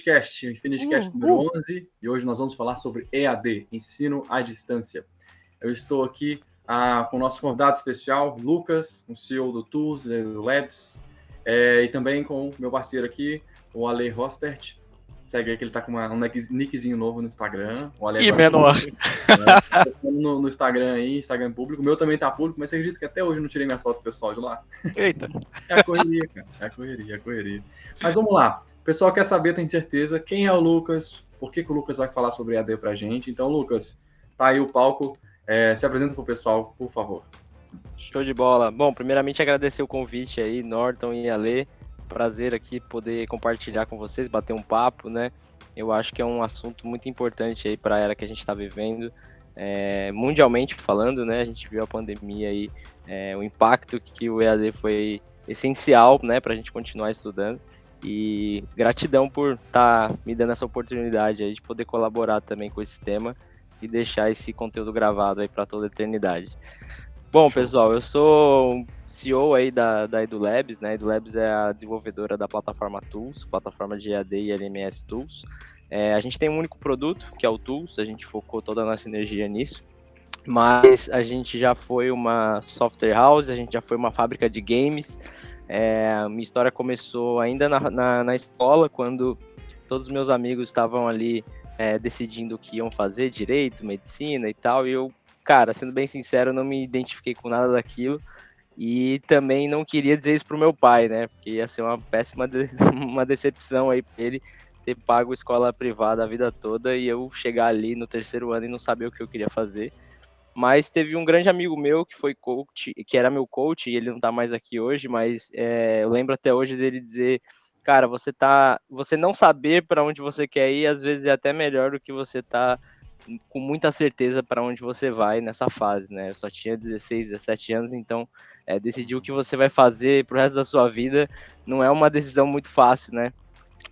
Cast, o Infinity Cast número 11, e hoje nós vamos falar sobre EAD, Ensino à Distância. Eu estou aqui com o nosso convidado especial, Lucas, o CEO do Tools, do Labs, e também com o meu parceiro aqui, o Ale Rostert. Segue aí que ele está com um nickzinho novo no Instagram. O Ale e menor. No Instagram aí, Instagram público. O meu também tá público, mas você acredita que até hoje eu não tirei minhas fotos pessoal de lá? Eita. É a correria, cara. É a correria. Mas vamos lá. O pessoal quer saber, tenho certeza, quem é o Lucas, por que o Lucas vai falar sobre EAD pra gente. Então, Lucas, tá aí o palco. Se apresenta pro pessoal, por favor. Show de bola. Bom, primeiramente agradecer o convite aí, Norton e Ale. Prazer aqui poder compartilhar com vocês, bater um papo, né? Eu acho que é um assunto muito importante aí para a era que a gente está vivendo, mundialmente falando, né? A gente viu a pandemia aí, o impacto que o EAD foi essencial, né, para a gente continuar estudando. E gratidão por estar me dando essa oportunidade aí de poder colaborar também com esse tema e deixar esse conteúdo gravado aí para toda a eternidade. Bom, pessoal, eu sou CEO aí da EduLabs, né? A EduLabs é a desenvolvedora da plataforma Tools, plataforma de EAD e LMS Tools. A gente tem um único produto, que é o Tools, a gente focou toda a nossa energia nisso, mas a gente já foi uma software house, a gente já foi uma fábrica de games. Minha história começou ainda na escola, quando todos os meus amigos estavam ali decidindo o que iam fazer, direito, medicina e tal, e eu, cara, sendo bem sincero, não me identifiquei com nada daquilo e também não queria dizer isso pro meu pai, né? Porque ia ser uma péssima uma decepção aí pra ele ter pago escola privada a vida toda e eu chegar ali no terceiro ano e não saber o que eu queria fazer. Mas teve um grande amigo meu que foi coach, que era meu coach, e ele não tá mais aqui hoje, mas eu lembro até hoje dele dizer: cara, você não saber para onde você quer ir, às vezes é até melhor do que você tá com muita certeza para onde você vai nessa fase, né? Eu só tinha 16, 17 anos, então decidir o que você vai fazer pro resto da sua vida não é uma decisão muito fácil, né?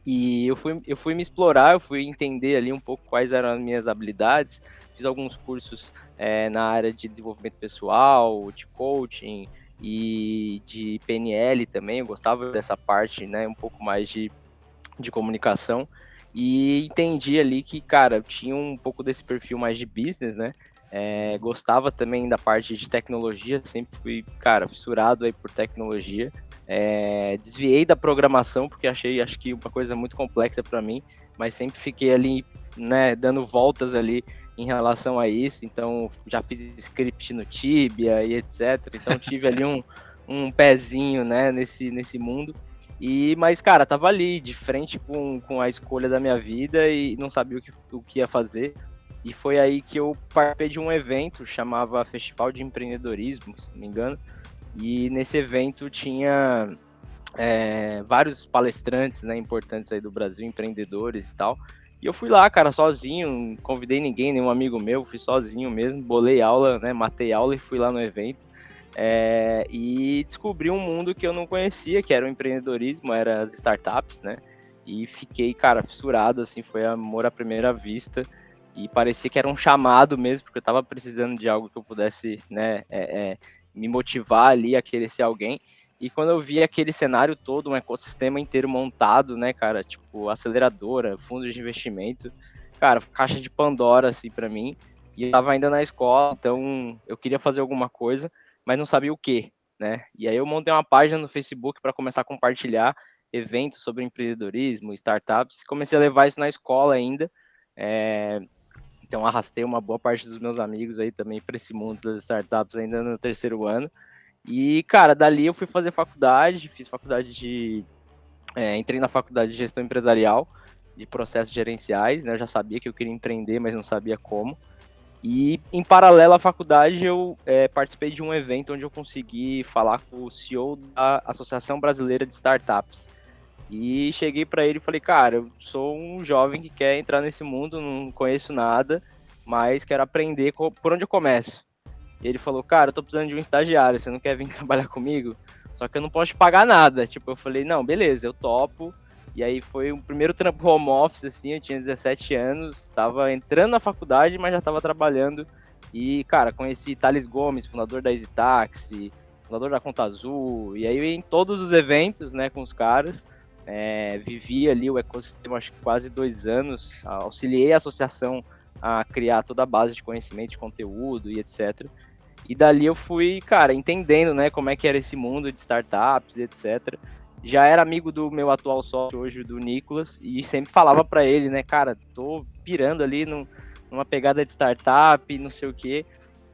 E eu fui me explorar, eu fui entender ali um pouco quais eram as minhas habilidades, fiz alguns cursos na área de desenvolvimento pessoal, de coaching e de PNL também, eu gostava dessa parte, né, um pouco mais de comunicação, e entendi ali que, cara, eu tinha um pouco desse perfil mais de business, né, gostava também da parte de tecnologia, sempre fui, cara, fissurado aí por tecnologia, desviei da programação porque acho que uma coisa muito complexa para mim, mas sempre fiquei ali, né, dando voltas ali em relação a isso, então já fiz script no Tibia e etc, então tive ali um pezinho, né, nesse mundo, mas, cara, tava ali de frente com a escolha da minha vida e não sabia o que ia fazer. E foi aí que eu participei de um evento, chamava Festival de Empreendedorismo, se não me engano. E nesse evento tinha vários palestrantes, né, importantes aí do Brasil, empreendedores e tal. E eu fui lá, cara, sozinho, não convidei ninguém, nenhum amigo meu, fui sozinho mesmo, bolei aula, né, matei aula e fui lá no evento. E descobri um mundo que eu não conhecia, que era o empreendedorismo, eram as startups, né? E fiquei, cara, fissurado, assim, foi amor à primeira vista. E parecia que era um chamado mesmo, porque eu tava precisando de algo que eu pudesse, né, me motivar ali a querer ser alguém. E quando eu vi aquele cenário todo, um ecossistema inteiro montado, né, cara, tipo, aceleradora, fundos de investimento, cara, caixa de Pandora, assim, pra mim. E eu tava ainda na escola, então eu queria fazer alguma coisa, mas não sabia o que, né? E aí eu montei uma página no Facebook para começar a compartilhar eventos sobre empreendedorismo, startups, comecei a levar isso na escola ainda, então arrastei uma boa parte dos meus amigos aí também para esse mundo das startups ainda no terceiro ano. E, cara, dali eu fui fazer faculdade, fiz faculdade entrei na faculdade de gestão empresarial, de processos gerenciais, né? Eu já sabia que eu queria empreender, mas não sabia como. E, em paralelo à faculdade, eu participei de um evento onde eu consegui falar com o CEO da Associação Brasileira de Startups. E cheguei para ele e falei, cara, eu sou um jovem que quer entrar nesse mundo, não conheço nada, mas quero aprender por onde eu começo. E ele falou, cara, eu tô precisando de um estagiário, você não quer vir trabalhar comigo? Só que eu não posso te pagar nada. Tipo, eu falei, não, beleza, eu topo. E aí foi o primeiro trampo home office, assim, eu tinha 17 anos, tava entrando na faculdade, mas já tava trabalhando. E, cara, conheci Thales Gomes, fundador da Easy Taxi, fundador da Conta Azul, e aí em todos os eventos, né, com os caras, Vivi ali o ecossistema, acho que quase 2 anos, auxiliei a associação a criar toda a base de conhecimento, de conteúdo e etc. E dali eu fui, cara, entendendo, né, como é que era esse mundo de startups e etc. Já era amigo do meu atual sócio hoje, do Nicolas, e sempre falava para ele, né, cara, tô pirando ali numa pegada de startup, não sei o quê.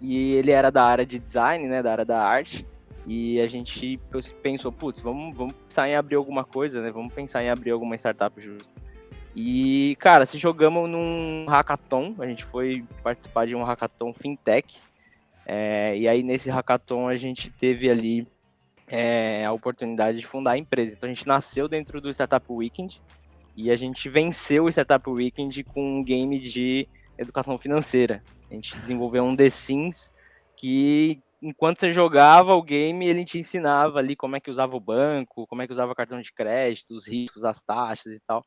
E ele era da área de design, né, da área da arte. E a gente pensou, putz, vamos pensar em abrir alguma coisa, né? Vamos pensar em abrir alguma startup junto. E, cara, se jogamos num hackathon, a gente foi participar de um hackathon fintech. E aí, nesse hackathon, a gente teve ali a oportunidade de fundar a empresa. Então, a gente nasceu dentro do Startup Weekend e a gente venceu o Startup Weekend com um game de educação financeira. A gente desenvolveu um The Sims que, enquanto você jogava o game, ele te ensinava ali como é que usava o banco, como é que usava o cartão de crédito, os riscos, as taxas e tal.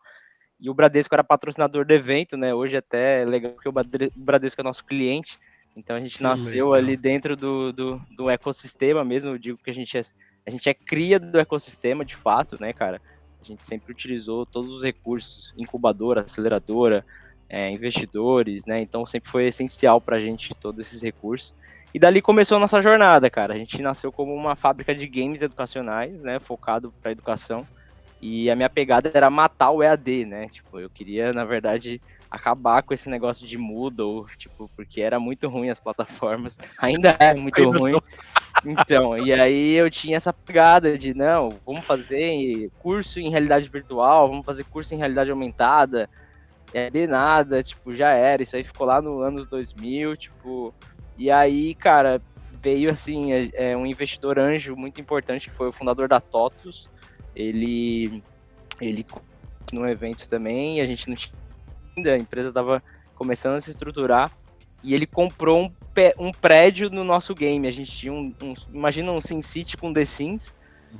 E o Bradesco era patrocinador do evento, né? Hoje até é legal porque o Bradesco é nosso cliente. Então a gente Que nasceu legal. ali dentro do ecossistema mesmo. Eu digo que a gente é cria do ecossistema de fato, né, cara? A gente sempre utilizou todos os recursos, incubadora, aceleradora, investidores, né? Então sempre foi essencial para a gente todos esses recursos. E dali começou a nossa jornada, cara. A gente nasceu como uma fábrica de games educacionais, né? Focado para educação. E a minha pegada era matar o EAD, né? Tipo, eu queria, na verdade, acabar com esse negócio de Moodle, tipo, porque era muito ruim as plataformas. Ainda é muito ruim. Então, e aí eu tinha essa pegada de, não, vamos fazer curso em realidade virtual, vamos fazer curso em realidade aumentada, de nada, tipo, já era. Isso aí ficou lá no anos 2000, tipo, e aí, cara, veio, assim, um investidor anjo muito importante, que foi o fundador da TOTUS. Ele no evento também, a gente não tinha ainda, a empresa estava começando a se estruturar, e ele comprou um prédio no nosso game. A gente tinha imagina um SimCity com The Sims,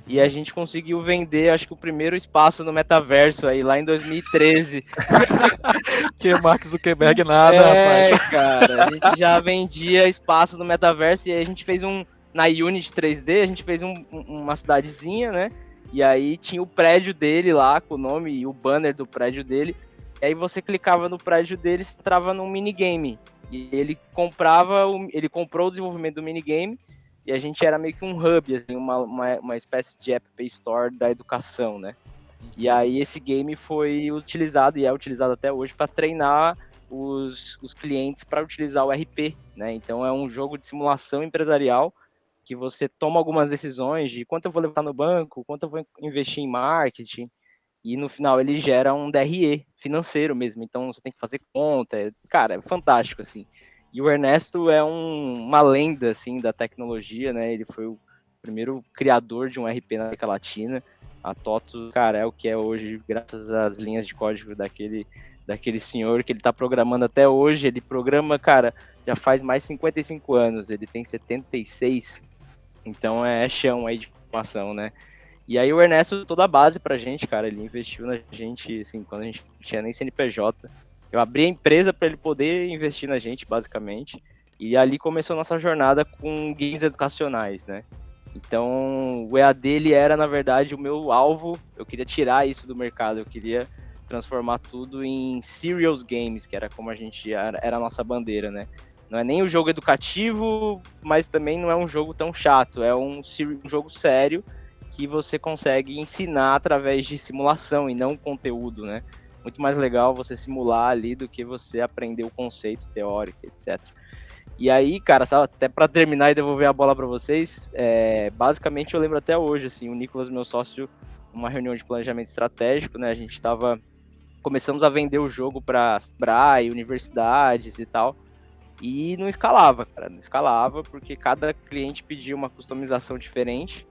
e a gente conseguiu vender, acho que o primeiro espaço no metaverso aí, lá em 2013. Que Mark Zuckerberg nada, rapaz. Cara, a gente já vendia espaço no metaverso, e aí a gente fez na Unity 3D, a gente fez uma cidadezinha, né? E aí tinha o prédio dele lá, com o nome e o banner do prédio dele. E aí você clicava no prédio dele e entrava num minigame. E ele comprou o desenvolvimento do minigame, e a gente era meio que um hub, assim, uma espécie de App Store da educação, né? E aí esse game foi utilizado, e é utilizado até hoje, para treinar os clientes para utilizar o RP, né? Então é um jogo de simulação empresarial que você toma algumas decisões de quanto eu vou levar no banco, quanto eu vou investir em marketing, e no final ele gera um DRE financeiro mesmo. Então você tem que fazer conta, cara, é fantástico, assim. E o Ernesto é uma lenda, assim, da tecnologia, né? Ele foi o primeiro criador de um RP na América Latina. A TOTUS, cara, é o que é hoje, graças às linhas de código daquele senhor que ele tá programando até hoje. Ele programa, cara, já faz mais de 55 anos, ele tem 76, então é chão aí de formação, né? E aí o Ernesto, toda a base pra gente, cara, ele investiu na gente, assim, quando a gente não tinha nem CNPJ. Eu abri a empresa para ele poder investir na gente, basicamente. E ali começou a nossa jornada com games educacionais, né? Então, o EAD, ele era, na verdade, o meu alvo. Eu queria tirar isso do mercado, eu queria transformar tudo em serious games, que era como era a nossa bandeira, né? Não é nem um jogo educativo, mas também não é um jogo tão chato. É um jogo sério que você consegue ensinar através de simulação e não conteúdo, né? Muito mais legal você simular ali do que você aprender o conceito teórico, etc. E aí, cara, até para terminar e devolver a bola para vocês, basicamente eu lembro até hoje, assim, o Nicolas, meu sócio, numa reunião de planejamento estratégico, né? A gente começamos a vender o jogo para Sebrae, universidades e tal. E não escalava, cara, não escalava, porque cada cliente pedia uma customização diferente,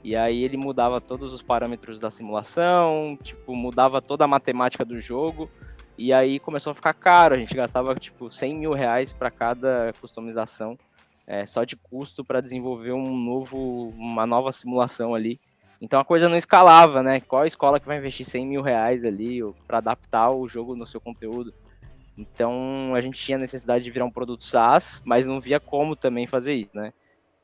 e aí ele mudava todos os parâmetros da simulação, tipo, mudava toda a matemática do jogo, e aí começou a ficar caro, a gente gastava, tipo, 100 mil reais para cada customização, só de custo para desenvolver uma nova simulação ali. Então a coisa não escalava, né? Qual escola que vai investir 100 mil reais ali para adaptar o jogo no seu conteúdo? Então a gente tinha necessidade de virar um produto SaaS, mas não via como também fazer isso, né?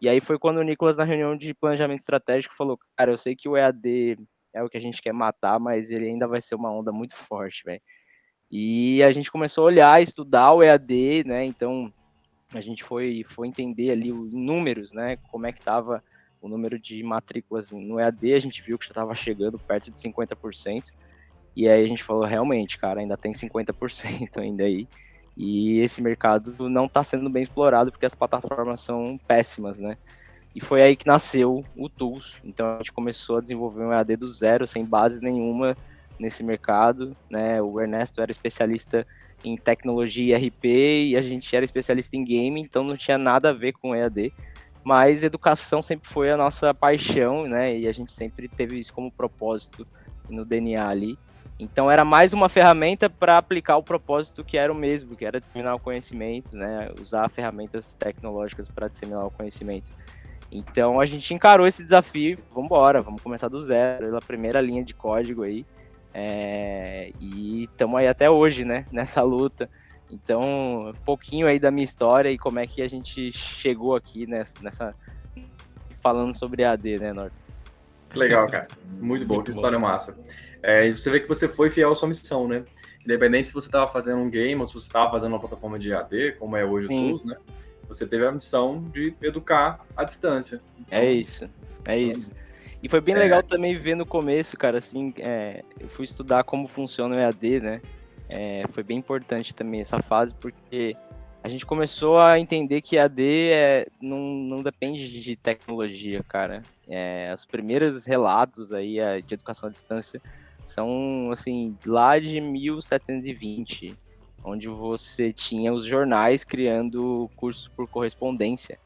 E aí foi quando o Nicolas, na reunião de planejamento estratégico, falou: cara, eu sei que o EAD é o que a gente quer matar, mas ele ainda vai ser uma onda muito forte, velho. E a gente começou a olhar, estudar o EAD, né? Então a gente foi entender ali em números, né? Como é que estava o número de matrículas no EAD, a gente viu que já estava chegando perto de 50%. E aí a gente falou, realmente, cara, ainda tem 50% ainda aí. E esse mercado não está sendo bem explorado porque as plataformas são péssimas, né? E foi aí que nasceu o Tools. Então a gente começou a desenvolver um EAD do zero, sem base nenhuma nesse mercado, né? O Ernesto era especialista em tecnologia e RP e a gente era especialista em game, então não tinha nada a ver com EAD. Mas educação sempre foi a nossa paixão, né? E a gente sempre teve isso como propósito no DNA ali. Então era mais uma ferramenta para aplicar o propósito que era o mesmo, que era disseminar o conhecimento, né? Usar ferramentas tecnológicas para disseminar o conhecimento. Então a gente encarou esse desafio, vamos começar do zero, pela primeira linha de código aí. E estamos aí até hoje, né? Nessa luta. Então, um pouquinho aí da minha história e como é que a gente chegou aqui nessa falando sobre AD, né, Norton? Legal, cara. Muito bom, que história massa. E você vê que você foi fiel à sua missão, né? Independente se você estava fazendo um game ou se você estava fazendo uma plataforma de AD, como é hoje o Tools, né? Você teve a missão de educar à distância. Então, é isso. E foi bem legal também ver no começo, cara, assim, eu fui estudar como funciona o EAD, né? Foi bem importante também essa fase, porque a gente começou a entender que EAD não depende de tecnologia, cara. Os primeiros relatos aí de educação à distância são, assim, lá de 1720, onde você tinha os jornais criando curso por correspondência.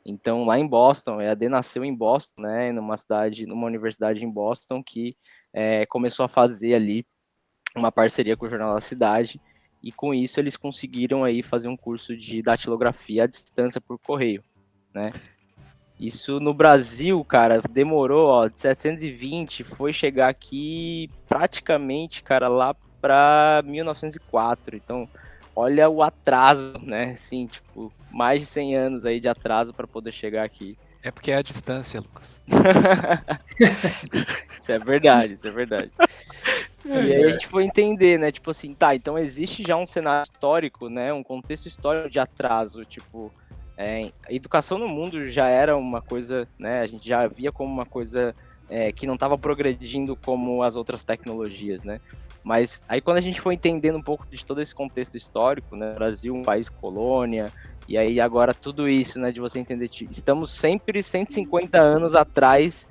Então, lá em Boston, a EAD nasceu em Boston, né, numa universidade em Boston, que começou a fazer ali uma parceria com o Jornal da Cidade, e com isso eles conseguiram aí fazer um curso de datilografia à distância por correio, né. Isso no Brasil, cara, demorou, de 720, foi chegar aqui praticamente, cara, lá para 1904, então olha o atraso, né, assim, tipo, mais de 100 anos aí de atraso para poder chegar aqui. É porque é a distância, Lucas. Isso é verdade. E aí a gente foi entender, né, tipo assim, tá, então existe já um cenário histórico, né, um contexto histórico de atraso, tipo, a educação no mundo já era uma coisa, né, a gente já via como uma coisa que não estava progredindo como as outras tecnologias, né, mas aí quando a gente foi entendendo um pouco de todo esse contexto histórico, né, Brasil, um país colônia, e aí agora tudo isso, né, de você entender, estamos sempre 150 anos atrás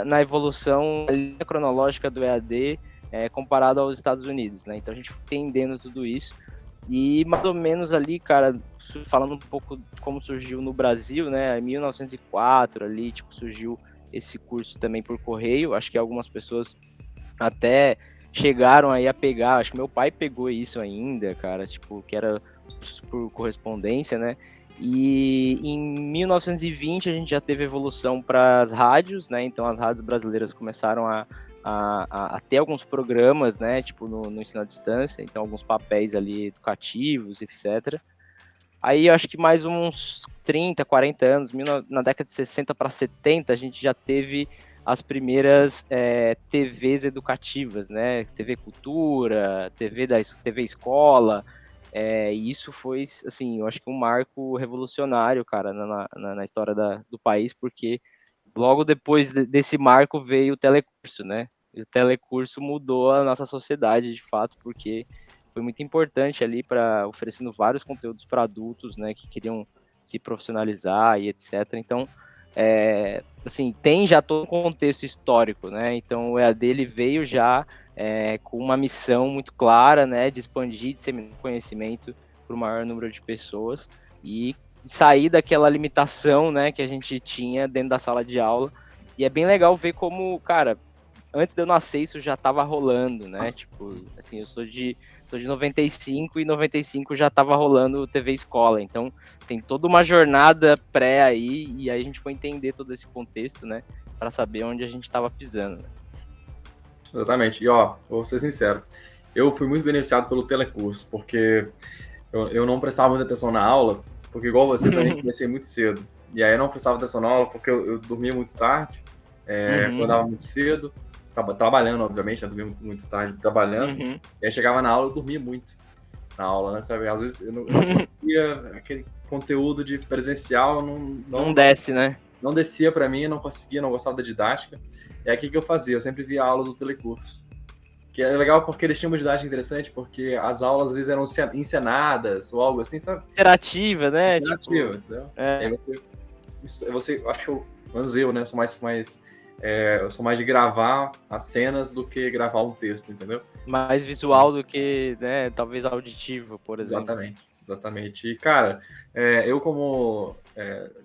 na evolução cronológica do EAD, comparado aos Estados Unidos, né, então a gente foi entendendo tudo isso, e mais ou menos ali, cara, falando um pouco de como surgiu no Brasil, né, em 1904 ali, tipo, surgiu esse curso também por correio, acho que algumas pessoas até chegaram aí a pegar, acho que meu pai pegou isso ainda, cara, tipo, que era por correspondência, né, e em 1920 a gente já teve evolução para as rádios, né, então as rádios brasileiras começaram a ter alguns programas, né, tipo no ensino à distância, então alguns papéis ali educativos, etc. Aí eu acho que mais uns 30, 40 anos, na década de 60 para 70, a gente já teve as primeiras TVs educativas, né, TV Cultura, TV Escola, e isso foi, assim, eu acho que um marco revolucionário, cara, na história do país, porque logo depois desse marco veio o telecurso, né? E o telecurso mudou a nossa sociedade, de fato, porque foi muito importante ali para oferecendo vários conteúdos para adultos, né, que queriam se profissionalizar e etc. Então, assim, tem já todo um contexto histórico, né? Então, o EAD ele veio já com uma missão muito clara, né, de expandir, disseminar conhecimento para o maior número de pessoas e sair daquela limitação, né, que a gente tinha dentro da sala de aula. E é bem legal ver como, cara, antes de eu nascer isso já estava rolando, né? Tipo, assim, eu sou de 95 e 95 já estava rolando TV Escola. Então, tem toda uma jornada pré aí e aí a gente foi entender todo esse contexto, né, para saber onde a gente estava pisando. Né? Exatamente. E ó, vou ser sincero, eu fui muito beneficiado pelo telecurso, porque eu não prestava muita atenção na aula, porque igual você também comecei muito cedo. E aí eu não prestava atenção na aula porque eu dormia muito tarde, acordava muito cedo. trabalhando, obviamente, eu dormia muito tarde trabalhando, Uhum. e aí chegava na aula, eu dormia muito na aula, né, sabe? Às vezes eu não conseguia, aquele conteúdo de presencial Não desce, né? não descia para mim, não conseguia, não gostava da didática. E aí o que eu fazia? Eu sempre via aulas do telecurso. Que é legal porque eles tinham uma didática interessante, porque as aulas às vezes eram encenadas ou algo assim, sabe? Interativa, né? Interativa, entendeu? É. Aí acho que menos eu, né? Eu sou mais de gravar as cenas do que gravar um texto, entendeu? Mais visual do que, né, talvez auditivo, por exemplo. Exatamente. E, cara, eu como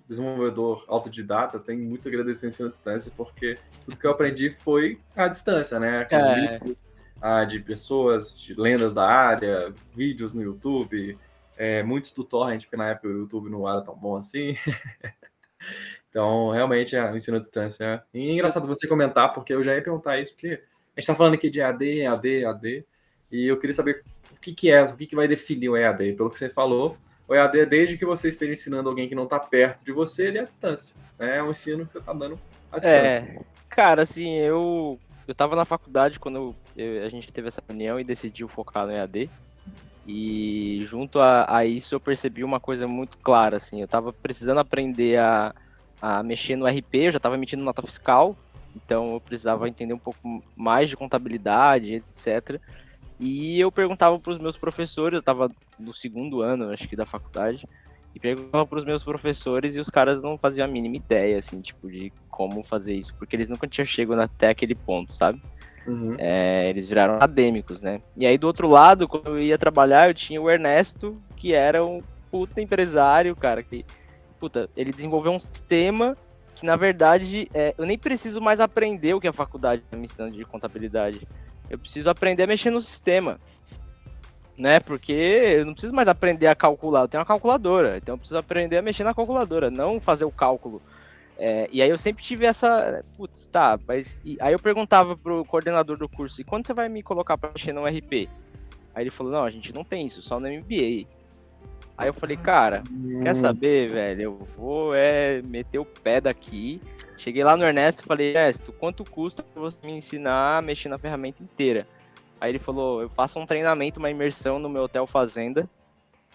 desenvolvedor autodidata, tenho muito a agradecer o ensino à distância, porque tudo que eu aprendi foi à distância, né? Com livros de pessoas, de lendas da área, vídeos no YouTube, muitos do Torrent, porque na época o YouTube não era tão bom assim. Então, realmente, o ensino à distância. E é engraçado você comentar, porque eu já ia perguntar isso, porque a gente está falando aqui de EAD, e eu queria saber o que vai definir o EAD. Pelo que você falou, o EAD é desde que você esteja ensinando alguém que não está perto de você, ele é à distância. Né? É um ensino que você está dando à distância. Cara, assim, eu tava na faculdade quando a gente teve essa reunião e decidiu focar no EAD. E junto a isso eu percebi uma coisa muito clara, assim, eu tava precisando aprender a mexer no RP, eu já tava emitindo nota fiscal, então eu precisava entender um pouco mais de contabilidade, etc. E eu perguntava para os meus professores, eu estava no segundo ano, acho que, da faculdade, e perguntava para os meus professores e os caras não faziam a mínima ideia, assim, tipo, de como fazer isso, porque eles nunca tinham chegado até aquele ponto, sabe? Uhum. Eles viraram acadêmicos, né? E aí, do outro lado, quando eu ia trabalhar, eu tinha o Ernesto, que era um puta empresário, cara, que, puta, ele desenvolveu um sistema que, na verdade, eu nem preciso mais aprender o que a faculdade está me ensinando de contabilidade. Eu preciso aprender a mexer no sistema, né? Porque eu não preciso mais aprender a calcular, eu tenho uma calculadora, então eu preciso aprender a mexer na calculadora, não fazer o cálculo. E aí eu sempre tive essa, putz, tá, mas aí eu perguntava pro coordenador do curso, e quando você vai me colocar para mexer no RP? Aí ele falou, não, a gente não tem isso, só no MBA. Aí eu falei, cara, quer saber, velho, eu vou meter o pé daqui. Cheguei lá no Ernesto e falei, Ernesto, quanto custa pra você me ensinar a mexer na ferramenta inteira? Aí ele falou, eu faço um treinamento, uma imersão no meu hotel fazenda,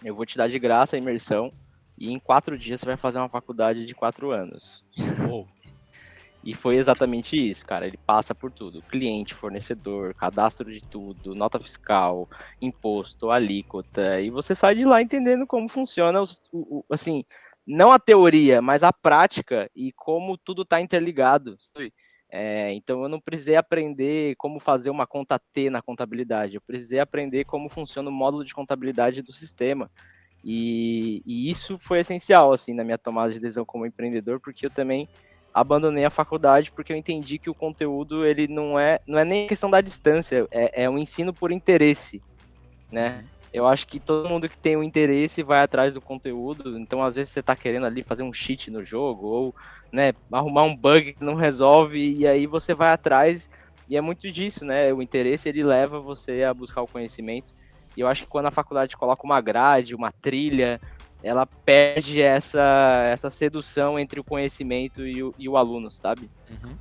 eu vou te dar de graça a imersão, e em 4 dias você vai fazer uma faculdade de 4 anos. Oh. E foi exatamente isso, cara. Ele passa por tudo: cliente, fornecedor, cadastro de tudo, nota fiscal, imposto, alíquota. E você sai de lá entendendo como funciona, assim, não a teoria, mas a prática e como tudo está interligado. Então eu não precisei aprender como fazer uma conta T na contabilidade. Eu precisei aprender como funciona o módulo de contabilidade do sistema. E isso foi essencial, assim, na minha tomada de decisão como empreendedor, porque eu também abandonei a faculdade porque eu entendi que o conteúdo, ele não é nem questão da distância, é um ensino por interesse, né? Eu acho que todo mundo que tem um interesse vai atrás do conteúdo, então às vezes você tá querendo ali fazer um cheat no jogo, ou, né, arrumar um bug que não resolve, e aí você vai atrás, e é muito disso, né? O interesse, ele leva você a buscar o conhecimento, e eu acho que quando a faculdade coloca uma grade, uma trilha, ela perde essa sedução entre o conhecimento e o aluno, sabe? Uhum.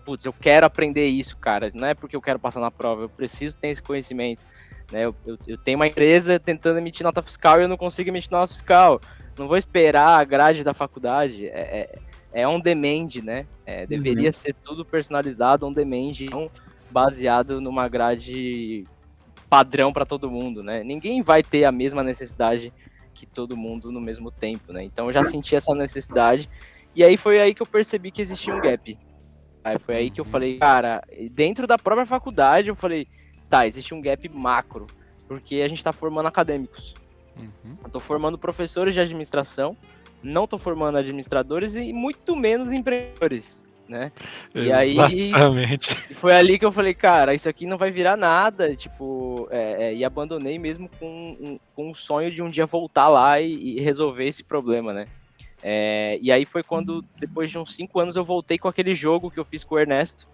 Putz, eu quero aprender isso, cara. Não é porque eu quero passar na prova, eu preciso ter esse conhecimento. Né? Eu tenho uma empresa tentando emitir nota fiscal e eu não consigo emitir nota fiscal. Não vou esperar a grade da faculdade. É on demand, né? Deveria ser tudo personalizado, on demand, não baseado numa grade padrão para todo mundo, né? Ninguém vai ter a mesma necessidade que todo mundo no mesmo tempo, né? Então eu já senti essa necessidade, e aí foi aí que eu percebi que existia um gap. Aí foi aí que eu falei, cara, dentro da própria faculdade, eu falei, tá, existe um gap macro, porque a gente tá formando acadêmicos. Eu tô formando professores de administração, não tô formando administradores e muito menos empreendedores, né? Exatamente. E aí foi ali que eu falei, cara, isso aqui não vai virar nada, tipo, e abandonei mesmo com o sonho de um dia voltar lá e resolver esse problema, né? E aí foi quando, depois de uns 5 anos, eu voltei com aquele jogo que eu fiz com o Ernesto,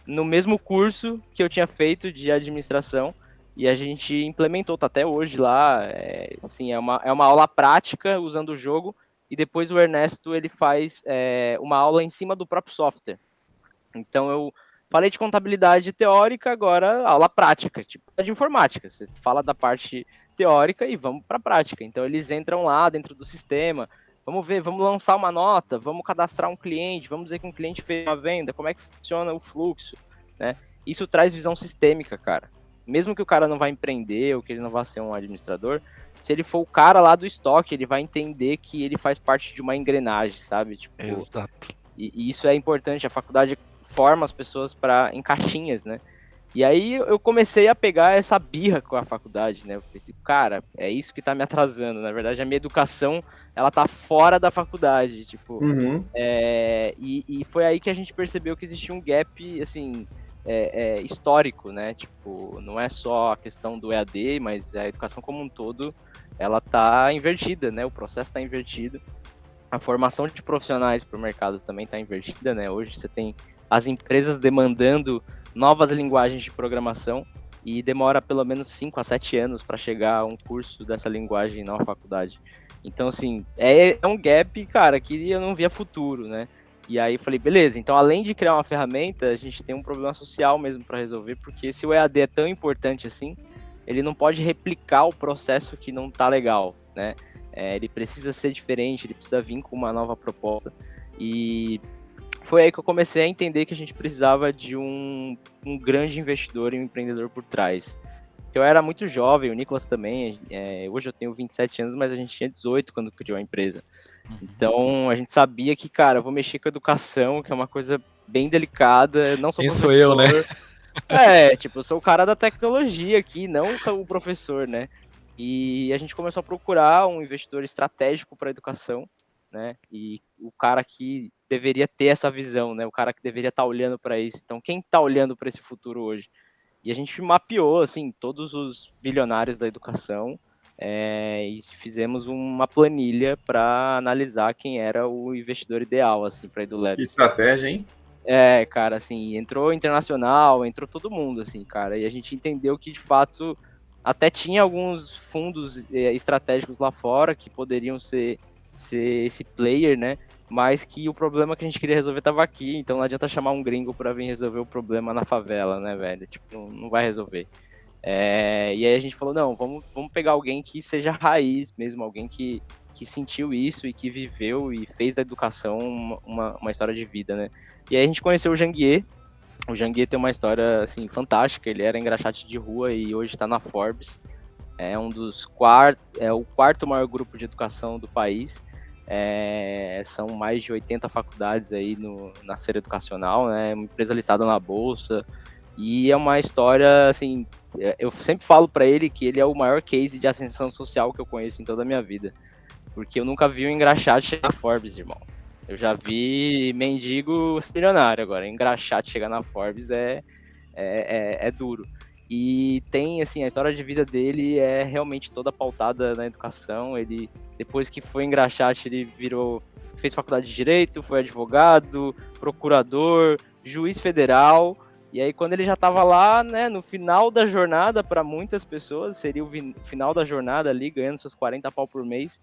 no mesmo curso que eu tinha feito de administração, e a gente implementou, tá até hoje lá, assim, é uma aula prática usando o jogo, e depois o Ernesto, ele faz uma aula em cima do próprio software. Então eu falei de contabilidade teórica, agora aula prática, tipo de informática. Você fala da parte teórica e vamos para a prática. Então eles entram lá dentro do sistema, vamos ver, vamos lançar uma nota, vamos cadastrar um cliente, vamos dizer que um cliente fez uma venda, como é que funciona o fluxo, né? Isso traz visão sistêmica, cara. Mesmo que o cara não vai empreender ou que ele não vá ser um administrador, se ele for o cara lá do estoque, ele vai entender que ele faz parte de uma engrenagem, sabe? Tipo, Exato. E isso é importante, a faculdade forma as pessoas em caixinhas, né? E aí eu comecei a pegar essa birra com a faculdade, né? Eu pensei, cara, é isso que tá me atrasando. Na verdade, a minha educação, ela tá fora da faculdade, tipo... E foi aí que a gente percebeu que existia um gap, assim, histórico, né? Tipo, não é só a questão do EAD, mas a educação como um todo, ela tá invertida, né? O processo tá invertido. A formação de profissionais para o mercado também está invertida, né? Hoje você tem as empresas demandando novas linguagens de programação e demora pelo menos 5 a 7 anos para chegar a um curso dessa linguagem na faculdade. Então, assim, é um gap, cara, que eu não via futuro, né? E aí eu falei, beleza, então além de criar uma ferramenta, a gente tem um problema social mesmo para resolver, porque se o EAD é tão importante assim, ele não pode replicar o processo que não tá legal, né? Ele precisa ser diferente, ele precisa vir com uma nova proposta. E foi aí que eu comecei a entender que a gente precisava de um grande investidor e um empreendedor por trás. Eu era muito jovem, o Nicolas também, hoje eu tenho 27 anos, mas a gente tinha 18 quando criou a empresa. Então a gente sabia que, cara, eu vou mexer com a educação, que é uma coisa bem delicada, eu não sou professor. Sou eu, né? Tipo, eu sou o cara da tecnologia aqui, não o professor, né? E a gente começou a procurar um investidor estratégico para a educação, né? E o cara que deveria ter essa visão, né? O cara que deveria estar olhando para isso. Então, quem está olhando para esse futuro hoje? E a gente mapeou, assim, todos os bilionários da educação e fizemos uma planilha para analisar quem era o investidor ideal, assim, para a EduLabs. Que estratégia, hein? Cara, assim, entrou internacional, entrou todo mundo, assim, cara. E a gente entendeu que, de fato, até tinha alguns fundos estratégicos lá fora que poderiam ser esse player, né? Mas que o problema que a gente queria resolver estava aqui, então não adianta chamar um gringo para vir resolver o problema na favela, né, velho? Tipo, não vai resolver. E aí a gente falou, não, vamos pegar alguém que seja raiz mesmo, alguém que sentiu isso e que viveu e fez da educação uma história de vida, né? E aí a gente conheceu o Janguier. O Janguier tem uma história, assim, fantástica. Ele era engraxate de rua e hoje está na Forbes. É o quarto maior grupo de educação do país. São mais de 80 faculdades aí na Ser Educacional, né? Uma empresa listada na Bolsa. E é uma história, assim, eu sempre falo para ele que ele é o maior case de ascensão social que eu conheço em toda a minha vida. Porque eu nunca vi um engraxate chegar na Forbes, irmão. Eu já vi mendigo milionário agora. Engraxate chegar na Forbes é duro. E tem, assim, a história de vida dele é realmente toda pautada na educação. Ele, depois que foi engraxate, ele fez faculdade de Direito, foi advogado, procurador, juiz federal. E aí, quando ele já estava lá, né, no final da jornada, para muitas pessoas, seria o final da jornada ali, ganhando seus 40 pau por mês,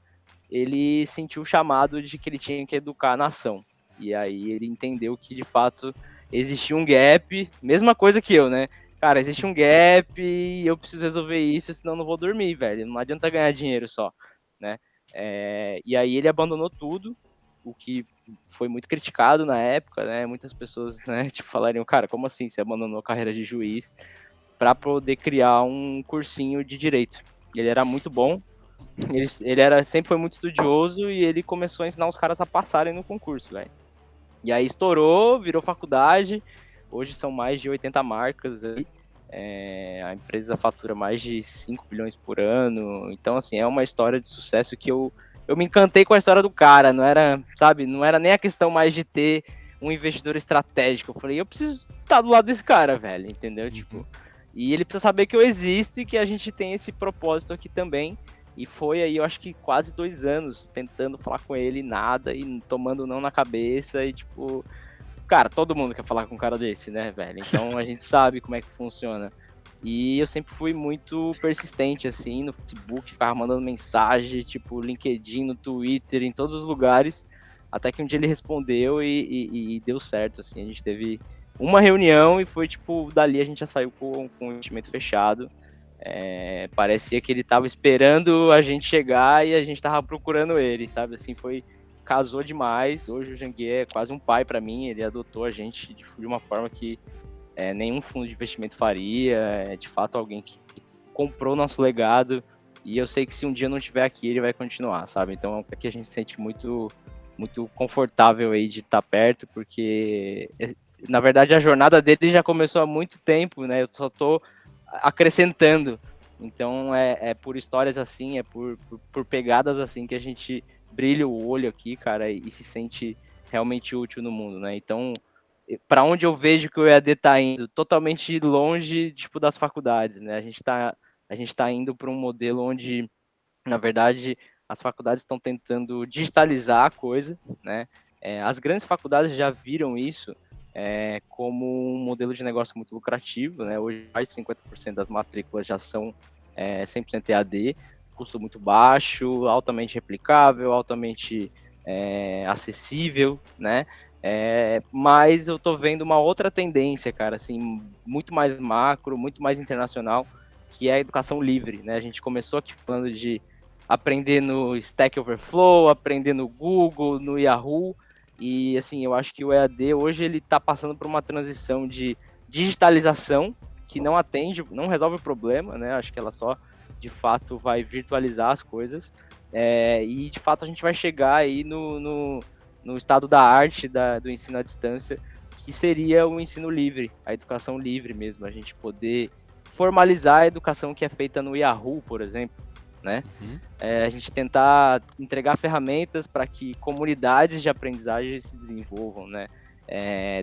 ele sentiu o chamado de que ele tinha que educar a nação. E aí ele entendeu que, de fato, existia um gap, mesma coisa que eu, né? Cara, existe um gap e eu preciso resolver isso, senão não vou dormir, velho. Não adianta ganhar dinheiro só, né? E aí ele abandonou tudo, o que foi muito criticado na época, né? Muitas pessoas, né, tipo, falariam, cara, como assim você abandonou a carreira de juiz para poder criar um cursinho de direito? Ele era muito bom, ele sempre foi muito estudioso e ele começou a ensinar os caras a passarem no concurso, velho. E aí estourou, virou faculdade, hoje são mais de 80 marcas aí. A empresa fatura mais de 5 bilhões por ano, então assim, é uma história de sucesso que eu me encantei com a história do cara, não era, sabe, não era nem a questão mais de ter um investidor estratégico, eu falei, eu preciso estar do lado desse cara, velho, entendeu? Tipo, e ele precisa saber que eu existo e que a gente tem esse propósito aqui também. E foi aí, eu acho que quase 2 anos tentando falar com ele, nada, e tomando não na cabeça, e tipo... Cara, todo mundo quer falar com um cara desse, né, velho? Então a gente sabe como é que funciona. E eu sempre fui muito persistente, assim, no Facebook, ficava mandando mensagem, tipo, LinkedIn, no Twitter, em todos os lugares, até que um dia ele respondeu e deu certo, assim. A gente teve uma reunião e foi, tipo, dali a gente já saiu com o investimento fechado. Parecia que ele tava esperando a gente chegar e a gente tava procurando ele, sabe? Assim, casou demais. Hoje o Janguier é quase um pai para mim, ele adotou a gente de uma forma que nenhum fundo de investimento faria, é de fato alguém que comprou nosso legado, e eu sei que se um dia não estiver aqui, ele vai continuar, sabe? Então aqui a gente se sente muito, muito confortável aí de estar perto, porque na verdade a jornada dele já começou há muito tempo, né? Eu só estou acrescentando. Então é por histórias assim, é por pegadas assim que a gente brilha o olho aqui, cara, e se sente realmente útil no mundo, né? Então, para onde eu vejo que o EAD está indo? Totalmente longe, tipo, das faculdades, né? A gente tá indo para um modelo onde, na verdade, as faculdades estão tentando digitalizar a coisa, né? As grandes faculdades já viram isso como um modelo de negócio muito lucrativo, né? Hoje, mais de 50% das matrículas já são 100% EAD, custo muito baixo, altamente replicável, altamente acessível, né? Mas eu tô vendo uma outra tendência, cara, assim, muito mais macro, muito mais internacional, que é a educação livre, né? A gente começou aqui falando de aprender no Stack Overflow, aprender no Google, no Yahoo, e assim, eu acho que o EAD hoje ele tá passando por uma transição de digitalização que não atende, não resolve o problema, né? Acho que ela só, de fato, vai virtualizar as coisas, e de fato a gente vai chegar aí no estado da arte do ensino à distância, que seria o ensino livre, a educação livre mesmo, a gente poder formalizar a educação que é feita no Yahoo, por exemplo, né? A gente tentar entregar ferramentas para que comunidades de aprendizagem se desenvolvam, né?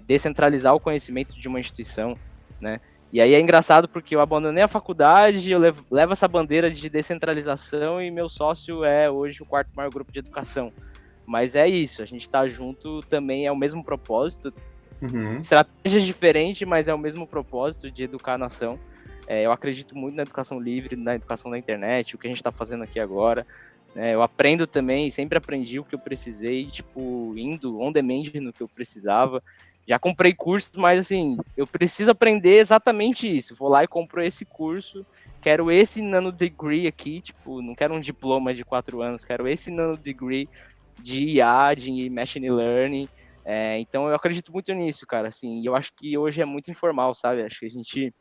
Descentralizar o conhecimento de uma instituição, né? E aí é engraçado porque eu abandonei a faculdade, eu levo essa bandeira de descentralização e meu sócio é hoje o quarto maior grupo de educação. Mas é isso, a gente está junto também, é o mesmo propósito, estratégias diferentes, mas é o mesmo propósito de educar a nação. Eu acredito muito na educação livre, na educação da internet, o que a gente está fazendo aqui agora. Eu aprendo também, sempre aprendi o que eu precisei, tipo, indo on demand no que eu precisava. Já comprei cursos, mas assim, eu preciso aprender exatamente isso. Vou lá e compro esse curso, quero esse nano degree aqui, tipo, não quero um diploma de 4 anos, quero esse nano degree de IA, de machine learning. Então eu acredito muito nisso, cara, assim, e eu acho que hoje é muito informal, sabe? Acho que a gente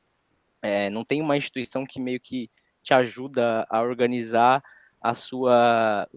não tem uma instituição que meio que te ajuda a organizar a sua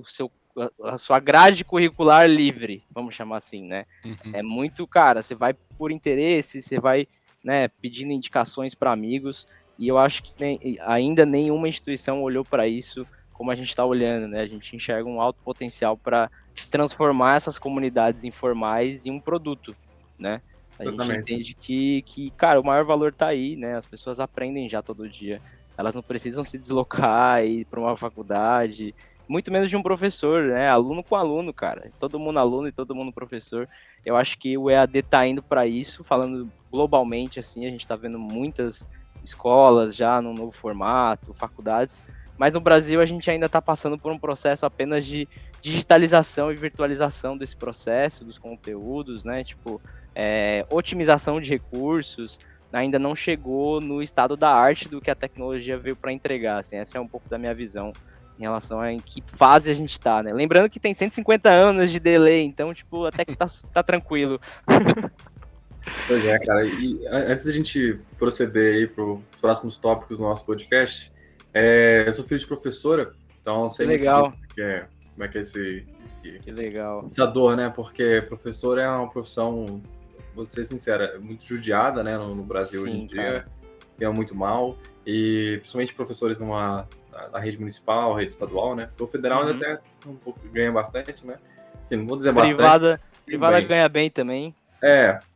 grade curricular livre, vamos chamar assim, né? É muito, cara, você vai por interesse, você vai, né, pedindo indicações para amigos, e eu acho que ainda nenhuma instituição olhou para isso como a gente está olhando, né? A gente enxerga um alto potencial para transformar essas comunidades informais em um produto, né? A gente entende que, cara, o maior valor tá aí, né? As pessoas aprendem já todo dia. Elas não precisam se deslocar e ir para uma faculdade, muito menos de um professor, né? Aluno com aluno, cara. Todo mundo aluno e todo mundo professor. Eu acho que o EAD tá indo para isso, falando globalmente, assim, a gente tá vendo muitas escolas já num novo formato, faculdades, mas no Brasil a gente ainda está passando por um processo apenas de digitalização e virtualização desse processo, dos conteúdos, né? Tipo, otimização de recursos, ainda não chegou no estado da arte do que a tecnologia veio para entregar. Assim, essa é um pouco da minha visão em relação a em que fase a gente está, né? Lembrando que tem 150 anos de delay, então, tipo, até que tá tranquilo. Pois é, cara. E antes da gente proceder aí para os próximos tópicos do nosso podcast, eu sou filho de professora, então sei muito legal. Como é que é que legal. essa dor, né? Porque professor é uma profissão, vou ser sincera, muito judiada, né? No Brasil. Sim, hoje em dia, ganham muito mal, e principalmente professores na rede municipal, rede estadual, né? O federal ainda até um pouco ganha bastante, né? Assim, não vou dizer bastante. Privada ganha bem também.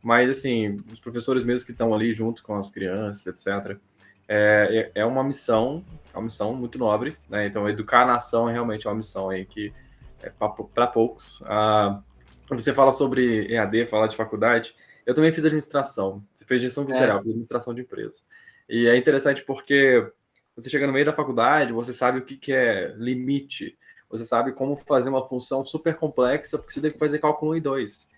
Mas assim, os professores mesmo que estão ali junto com as crianças, etc., é uma missão muito nobre, né? Então, educar a nação é realmente uma missão aí que é para poucos. Você fala sobre EAD, fala de faculdade. Eu também fiz administração. Você fez gestão empresarial, fiz administração de empresas. E é interessante porque você chega no meio da faculdade, você sabe o que é limite, você sabe como fazer uma função super complexa, porque você tem que fazer cálculo 1 e 2.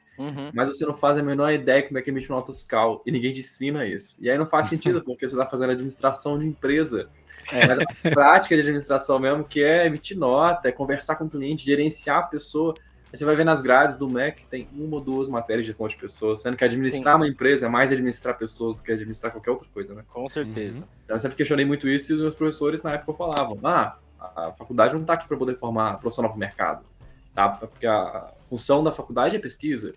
mas você não faz a menor ideia como é que emite uma nota fiscal, e ninguém te ensina isso. E aí não faz sentido, porque você está fazendo administração de empresa. Mas a prática de administração mesmo, que é emitir nota, é conversar com o cliente, gerenciar a pessoa. Aí você vai ver nas grades do MEC, tem 1 ou 2 matérias de gestão de pessoas, sendo que administrar uma empresa é mais administrar pessoas do que administrar qualquer outra coisa, né? Com certeza. Então eu sempre questionei muito isso, e os meus professores na época falavam, a faculdade não está aqui para poder formar profissional para o mercado, tá? Porque a função da faculdade é pesquisa.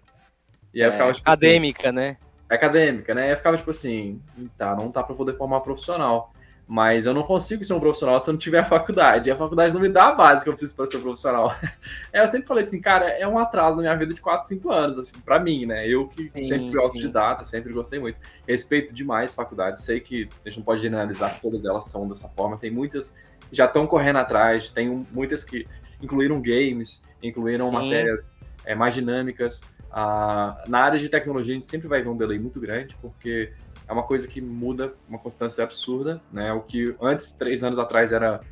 E aí eu ficava, tipo, acadêmica, assim, né? É acadêmica, né? Aí eu ficava tipo assim, não tá para poder formar profissional. Mas eu não consigo ser um profissional se eu não tiver a faculdade. E a faculdade não me dá a base que eu preciso para ser um profissional. Aí eu sempre falei assim, cara, é um atraso na minha vida de 4, 5 anos, assim, para mim, né? Eu que sempre fui autodidata, sempre gostei muito. Respeito demais faculdade. Sei que a gente não pode generalizar que todas elas são dessa forma. Tem muitas que já estão correndo atrás, tem muitas que incluíram games, incluíram matérias mais dinâmicas. Na área de tecnologia, a gente sempre vai ver um delay muito grande, porque é uma coisa que muda, uma constância absurda, né? O que antes, 3 anos atrás, era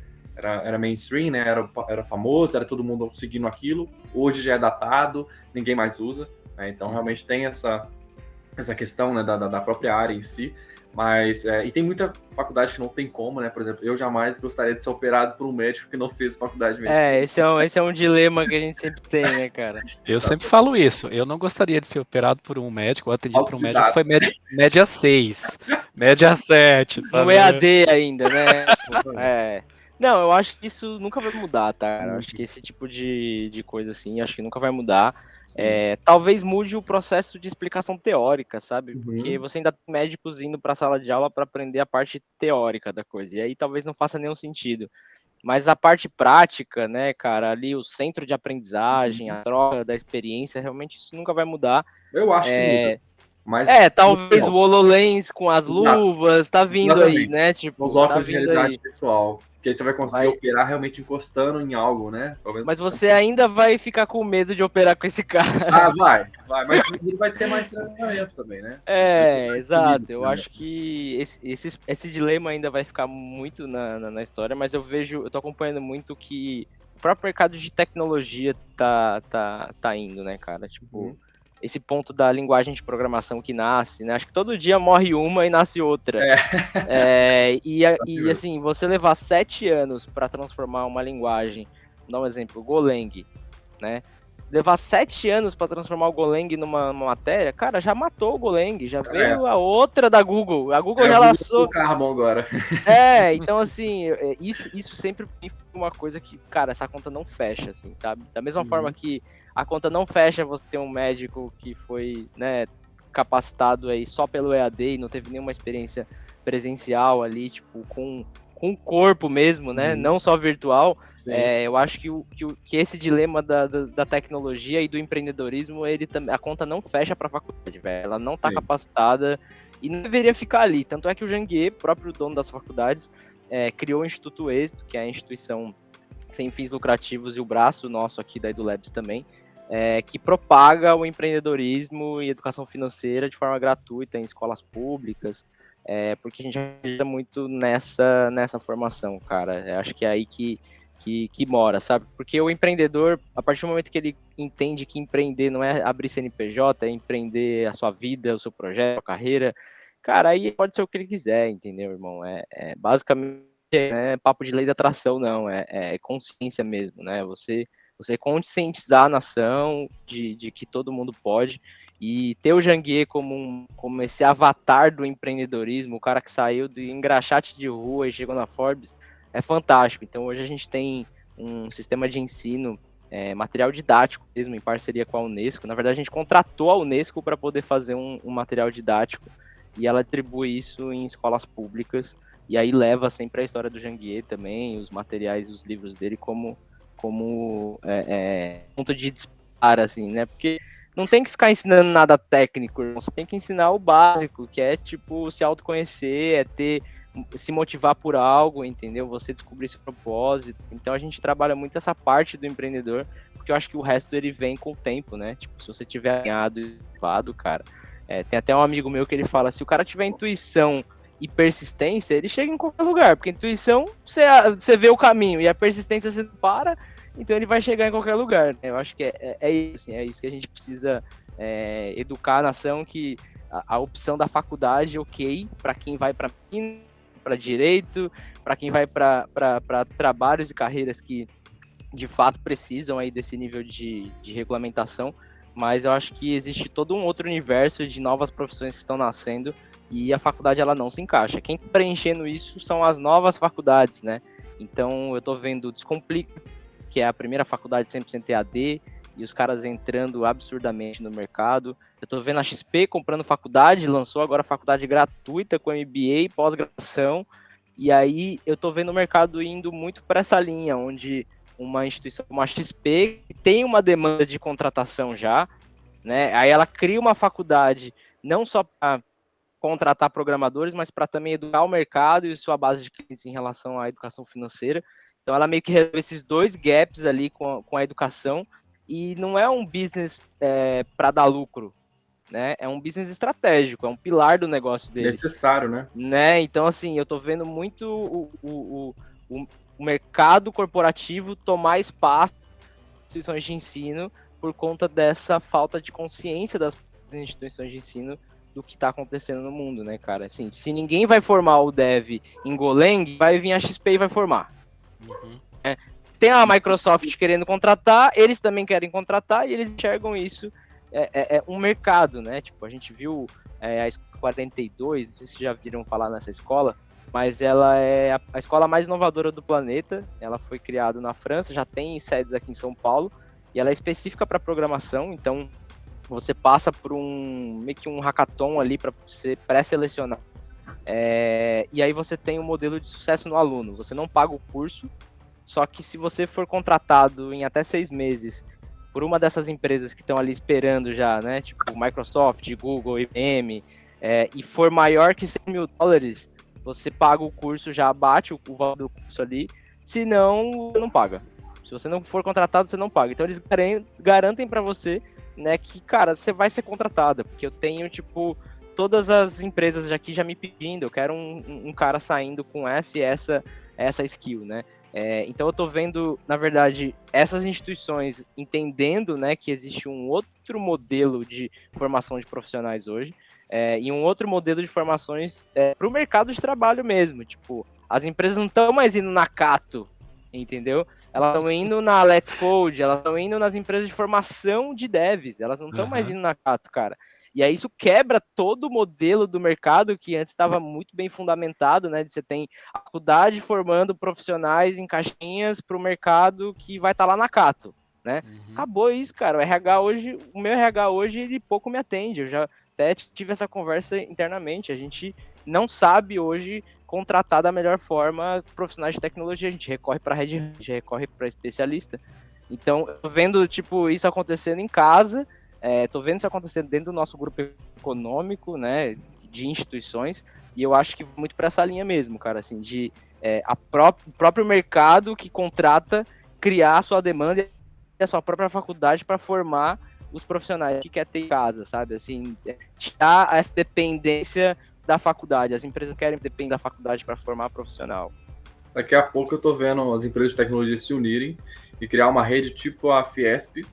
mainstream, né? Era famoso, era todo mundo seguindo aquilo. Hoje já é datado, ninguém mais usa, né? Então, realmente tem essa questão, né, da própria área em si. Mas, e tem muita faculdade que não tem como, né? Por exemplo, eu jamais gostaria de ser operado por um médico que não fez faculdade de medicina. Esse é um dilema que a gente sempre tem, né, cara? Eu sempre falo isso. Eu não gostaria de ser operado por um médico, ou atendido por um médico que foi média 6, média 7. Sabe? No EAD ainda, né? Não, eu acho que isso nunca vai mudar, tá? Eu acho que esse tipo de coisa assim, acho que nunca vai mudar. Talvez mude o processo de explicação teórica, sabe? Porque você ainda tem médicos indo para a sala de aula para aprender a parte teórica da coisa, e aí talvez não faça nenhum sentido. Mas a parte prática, né, cara, ali o centro de aprendizagem, a troca da experiência, realmente isso nunca vai mudar. Eu acho que muda. Mas talvez o HoloLens com as luvas, tá vindo aí, né? Tipo, os óculos de realidade virtual. Que aí você vai conseguir operar realmente encostando em algo, né? Mas você ainda vai ficar com medo de operar com esse cara. Vai. Mas ele vai ter mais treinamento também, né? Exato. Eu acho que esse dilema ainda vai ficar muito na história, mas eu tô acompanhando muito que o próprio mercado de tecnologia tá indo, né, cara? Tipo, esse ponto da linguagem de programação que nasce, né? Acho que todo dia morre uma e nasce outra. E assim, você levar 7 anos para transformar uma linguagem, vou dar um exemplo, Golang, né? Levar 7 anos para transformar o Golang numa matéria, cara, já matou o Golang, já veio a outra da Google. A Google já lançou o Carbon agora. Então assim, isso sempre foi uma coisa que, cara, essa conta não fecha, assim, sabe? Da mesma forma que a conta não fecha você ter um médico que foi, né, capacitado aí só pelo EAD e não teve nenhuma experiência presencial ali, tipo, com o corpo mesmo, né? Não só virtual. Eu acho que esse dilema da tecnologia e do empreendedorismo, a conta não fecha para a faculdade, velho. Ela não está capacitada e não deveria ficar ali. Tanto é que o Janguier, próprio dono das faculdades, criou o Instituto Êxito, que é a instituição sem fins lucrativos e o braço nosso aqui da EduLabs também, que propaga o empreendedorismo e educação financeira de forma gratuita em escolas públicas, porque a gente acredita muito nessa formação, cara. Acho que é aí que mora, sabe? Porque o empreendedor, a partir do momento que ele entende que empreender não é abrir CNPJ, é empreender a sua vida, o seu projeto, a carreira, cara, aí pode ser o que ele quiser, entendeu, irmão? Basicamente, não é papo de lei da atração, não, é consciência mesmo, né? Você conscientizar a nação de que todo mundo pode, e ter o Janguier como esse avatar do empreendedorismo, o cara que saiu do engraxate de rua e chegou na Forbes, é fantástico. Então hoje a gente tem um sistema de ensino, material didático mesmo, em parceria com a Unesco. Na verdade, a gente contratou a Unesco para poder fazer um material didático, e ela atribui isso em escolas públicas, e aí leva sempre a história do Janguier também, os materiais, os livros dele como ponto de disparo, assim, né? Porque não tem que ficar ensinando nada técnico, você tem que ensinar o básico, que é, tipo, se autoconhecer, se motivar por algo, entendeu? Você descobrir seu propósito. Então a gente trabalha muito essa parte do empreendedor, porque eu acho que o resto ele vem com o tempo, né? Tipo, se você tiver alinhado e motivado, cara. Tem até um amigo meu que ele fala, se o cara tiver intuição e persistência, ele chega em qualquer lugar, porque intuição, você vê o caminho, e a persistência você não para, então ele vai chegar em qualquer lugar, né? Eu acho que é isso que a gente precisa educar a nação que a opção da faculdade, ok, para quem vai para direito, para quem vai para trabalhos e carreiras que de fato precisam aí desse nível de regulamentação, mas eu acho que existe todo um outro universo de novas profissões que estão nascendo e a faculdade ela não se encaixa. Quem está preenchendo isso são as novas faculdades, né? Então eu estou vendo o Descomplica, que é a primeira faculdade 100% EAD, e os caras entrando absurdamente no mercado. Eu estou vendo a XP comprando faculdade, lançou agora faculdade gratuita com MBA e pós-graduação, e aí eu estou vendo o mercado indo muito para essa linha, onde uma instituição como a XP tem uma demanda de contratação já, né? Aí ela cria uma faculdade não só para contratar programadores, mas para também educar o mercado e sua base de clientes em relação à educação financeira. Então ela meio que resolve esses dois gaps ali com a educação, e não é um business para dar lucro, né? É um business estratégico, é um pilar do negócio deles. Necessário, né? Então, assim, eu tô vendo muito o mercado corporativo tomar espaço nas instituições de ensino por conta dessa falta de consciência das instituições de ensino do que está acontecendo no mundo, né, cara? Assim, se ninguém vai formar o dev em Golang, vai vir a XP e vai formar. Uhum. Tem a Microsoft querendo contratar, eles também querem contratar e eles enxergam isso um mercado, né? Tipo, a gente viu a Escola 42, não sei se vocês já viram falar nessa escola, mas ela é a escola mais inovadora do planeta. Ela foi criada na França, já tem sedes aqui em São Paulo, e ela é específica para programação, então você passa por meio que um hackathon ali para ser pré-selecionado. E aí você tem um modelo de sucesso no aluno. Você não paga o curso, só que se você for contratado em até 6 meses por uma dessas empresas que estão ali esperando já, né? Tipo Microsoft, Google, IBM, e for maior que $100 mil, você paga o curso, já abate o valor do curso ali. Se não, não paga. Se você não for contratado, você não paga. Então eles garantem para você, né, que, cara, você vai ser contratado. Porque eu tenho, tipo, todas as empresas aqui já me pedindo, eu quero um cara saindo com essa e essa skill, né? Então eu tô vendo, na verdade, essas instituições entendendo, né, que existe um outro modelo de formação de profissionais hoje, e um outro modelo de formações para o mercado de trabalho mesmo. Tipo, as empresas não estão mais indo na Cato, entendeu? Elas estão indo na Let's Code, elas estão indo nas empresas de formação de devs, elas não estão mais indo na Cato, cara. E aí isso quebra todo o modelo do mercado que antes estava muito bem fundamentado, né? De você tem a faculdade formando profissionais em caixinhas para o mercado que vai estar lá na Cato, né? Acabou isso, cara. O meu RH hoje, ele pouco me atende. Eu já até tive essa conversa internamente. A gente não sabe hoje contratar da melhor forma profissionais de tecnologia. A gente recorre para Red Hat, a gente recorre para especialista. Então, eu tô vendo, tipo, isso acontecendo em casa. Tô vendo isso acontecendo dentro do nosso grupo econômico, né, de instituições, e eu acho que muito para essa linha mesmo, cara, assim, de o próprio mercado que contrata criar a sua demanda e a sua própria faculdade para formar os profissionais que quer ter em casa, sabe, assim, tirar essa dependência da faculdade. As empresas querem depender da faculdade para formar profissional. Daqui a pouco eu tô vendo as empresas de tecnologia se unirem e criar uma rede tipo a Fiesp,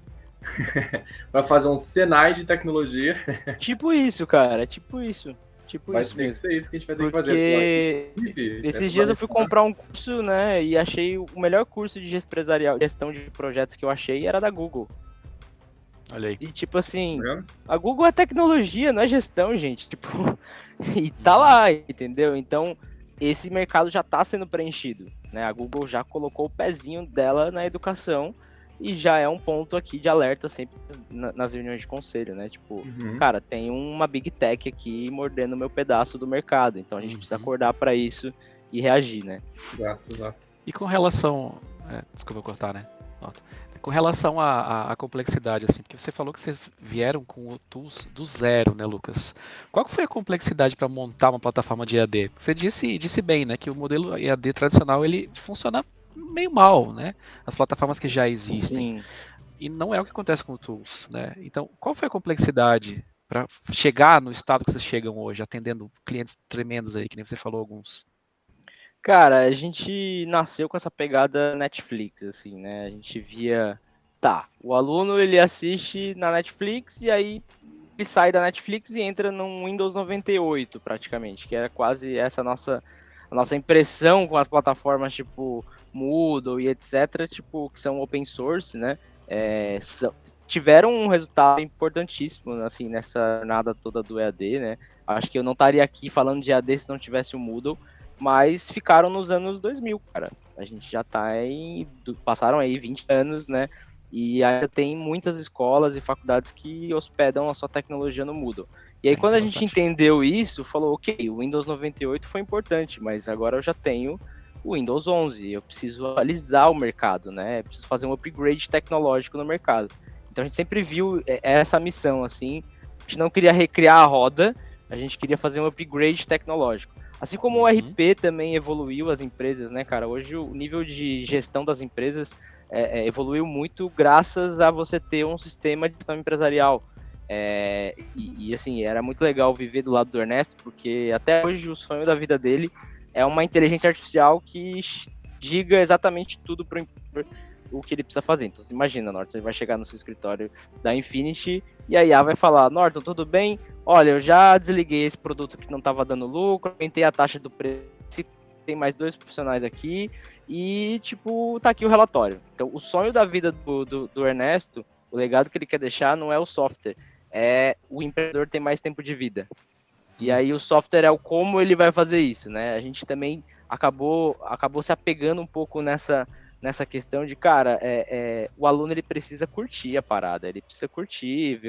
para fazer um Senai de tecnologia. Tipo isso, cara, tipo isso. Vai ter que ser isso que a gente vai ter que fazer. Porque esses dias eu fui comprar um curso, né, e achei o melhor curso de gestão de projetos que eu achei era da Google. Olha aí. E tipo assim, a Google é tecnologia, não é gestão, gente. Tipo, e tá lá, entendeu? Então, esse mercado já tá sendo preenchido, né? A Google já colocou o pezinho dela na educação e já é um ponto aqui de alerta sempre nas reuniões de conselho, né? Tipo, cara, tem uma Big Tech aqui mordendo o meu pedaço do mercado, então a gente precisa acordar para isso e reagir, né? Exato. E com relação... desculpa cortar, né? Com relação à complexidade, assim, porque você falou que vocês vieram com o Tools do zero, né, Lucas? Qual foi a complexidade para montar uma plataforma de EAD? Você disse bem, né, que o modelo EAD tradicional ele funciona meio mal, né? As plataformas que já existem. Sim. E não é o que acontece com o Tools, né? Então, qual foi a complexidade para chegar no estado que vocês chegam hoje, atendendo clientes tremendos aí, que nem você falou alguns? Cara, a gente nasceu com essa pegada Netflix, assim, né? A gente via Tá, o aluno ele assiste na Netflix e aí ele sai da Netflix e entra num Windows 98 praticamente, que era quase essa a nossa impressão com as plataformas tipo Moodle e etc, tipo, que são open source, né? Tiveram um resultado importantíssimo assim nessa jornada toda do EAD, né? Acho que eu não estaria aqui falando de EAD se não tivesse o Moodle, mas ficaram nos anos 2000, cara. A gente já passaram aí 20 anos, né? E ainda tem muitas escolas e faculdades que hospedam a sua tecnologia no Moodle. E aí, quando a gente entendeu isso, falou, ok, o Windows 98 foi importante, mas agora eu já tenho o Windows 11, eu preciso atualizar o mercado, né? Eu preciso fazer um upgrade tecnológico no mercado. Então, a gente sempre viu essa missão, assim, a gente não queria recriar a roda, a gente queria fazer um upgrade tecnológico. Assim como o RP também evoluiu as empresas, né, cara? Hoje o nível de gestão das empresas evoluiu muito graças a você ter um sistema de gestão empresarial. Assim, era muito legal viver do lado do Ernesto, porque até hoje o sonho da vida dele é uma inteligência artificial que diga exatamente tudo para o que ele precisa fazer. Então, você imagina, Norton, você vai chegar no seu escritório da Infinity e a IA vai falar, Norton, tudo bem? Olha, eu já desliguei esse produto que não estava dando lucro, aumentei a taxa do preço, tem mais 2 profissionais aqui e, tipo, tá aqui o relatório. Então, o sonho da vida do Ernesto, o legado que ele quer deixar não é o software, é o empreendedor ter mais tempo de vida. E aí o software é o como ele vai fazer isso, né? A gente também acabou se apegando um pouco nessa questão de, cara, o aluno ele precisa curtir a parada, ele precisa curtir,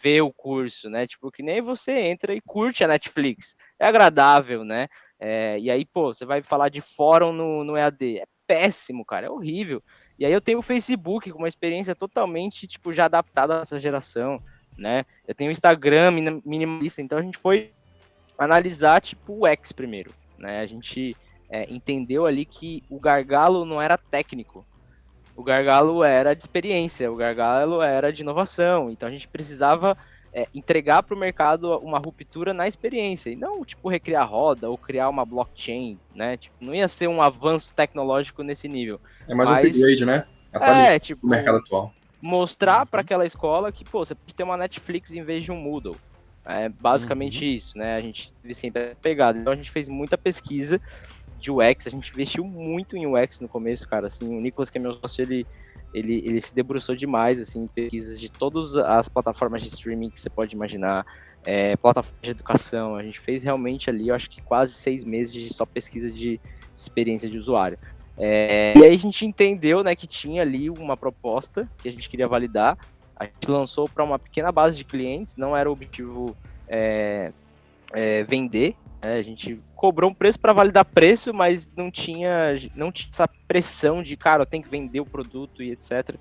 ver o curso, né? Tipo, que nem você entra e curte a Netflix. É agradável, né? E aí, pô, você vai falar de fórum no EAD. É péssimo, cara, é horrível. E aí eu tenho o Facebook com uma experiência totalmente, tipo, já adaptada a essa geração, né? Eu tenho o Instagram minimalista, então a gente foi analisar, tipo, o X primeiro, né? A gente entendeu ali que o gargalo não era técnico, o gargalo era de experiência, o gargalo era de inovação. Então a gente precisava entregar para o mercado uma ruptura na experiência e não tipo recriar a roda ou criar uma blockchain, né? Tipo, não ia ser um avanço tecnológico nesse nível. É mais um upgrade, né? Atualizar tipo, o mercado atual. Mostrar para aquela escola que pô, você pode ter uma Netflix em vez de um Moodle. É basicamente isso, né? A gente sempre pegado. Então a gente fez muita pesquisa de UX, a gente investiu muito em UX no começo, cara, assim, o Nicolas, que é meu sócio, ele se debruçou demais, assim, em pesquisas de todas as plataformas de streaming que você pode imaginar, plataformas de educação, a gente fez realmente ali, eu acho que quase 6 meses de só pesquisa de experiência de usuário. E aí a gente entendeu, né, que tinha ali uma proposta que a gente queria validar, a gente lançou para uma pequena base de clientes, não era o objetivo vender, a gente cobrou um preço para validar preço, mas não tinha essa pressão de, cara, eu tenho que vender o produto e etc.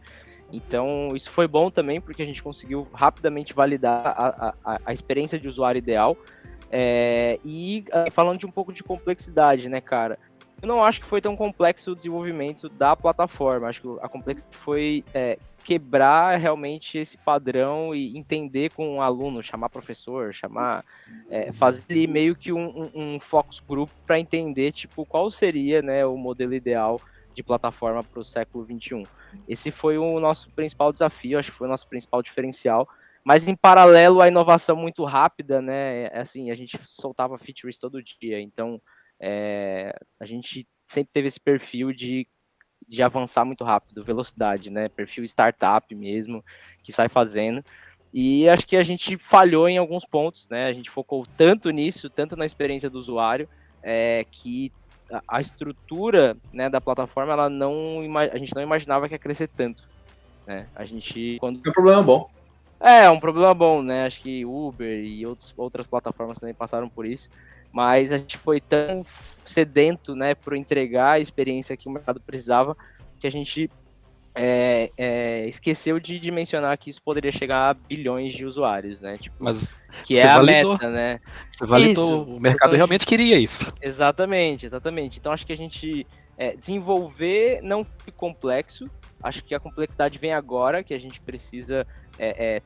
Então, isso foi bom também, porque a gente conseguiu rapidamente validar a experiência de usuário ideal. E falando de um pouco de complexidade, né, cara? Eu não acho que foi tão complexo o desenvolvimento da plataforma. Acho que a complexidade foi quebrar realmente esse padrão e entender com o aluno, chamar professor, fazer meio que um focus group para entender tipo qual seria, né, o modelo ideal de plataforma para o século XXI. Esse foi o nosso principal desafio, acho que foi o nosso principal diferencial. Mas em paralelo à inovação muito rápida, né, assim, a gente soltava features todo dia, então a gente sempre teve esse perfil de avançar muito rápido, velocidade, né? Perfil startup mesmo, que sai fazendo. E acho que a gente falhou em alguns pontos, né? A gente focou tanto nisso, tanto na experiência do usuário, que a estrutura, né, da plataforma, a gente não imaginava que ia crescer tanto, né? É um problema bom. É um problema bom, né? Acho que Uber e outras plataformas também passaram por isso. Mas a gente foi tão sedento, né, por entregar a experiência que o mercado precisava, que a gente esqueceu de mencionar que isso poderia chegar a bilhões de usuários, né? Tipo, mas que é a meta, né? Você validou, o mercado realmente queria isso. Exatamente. Então acho que a gente desenvolver não foi complexo, acho que a complexidade vem agora, que a gente precisa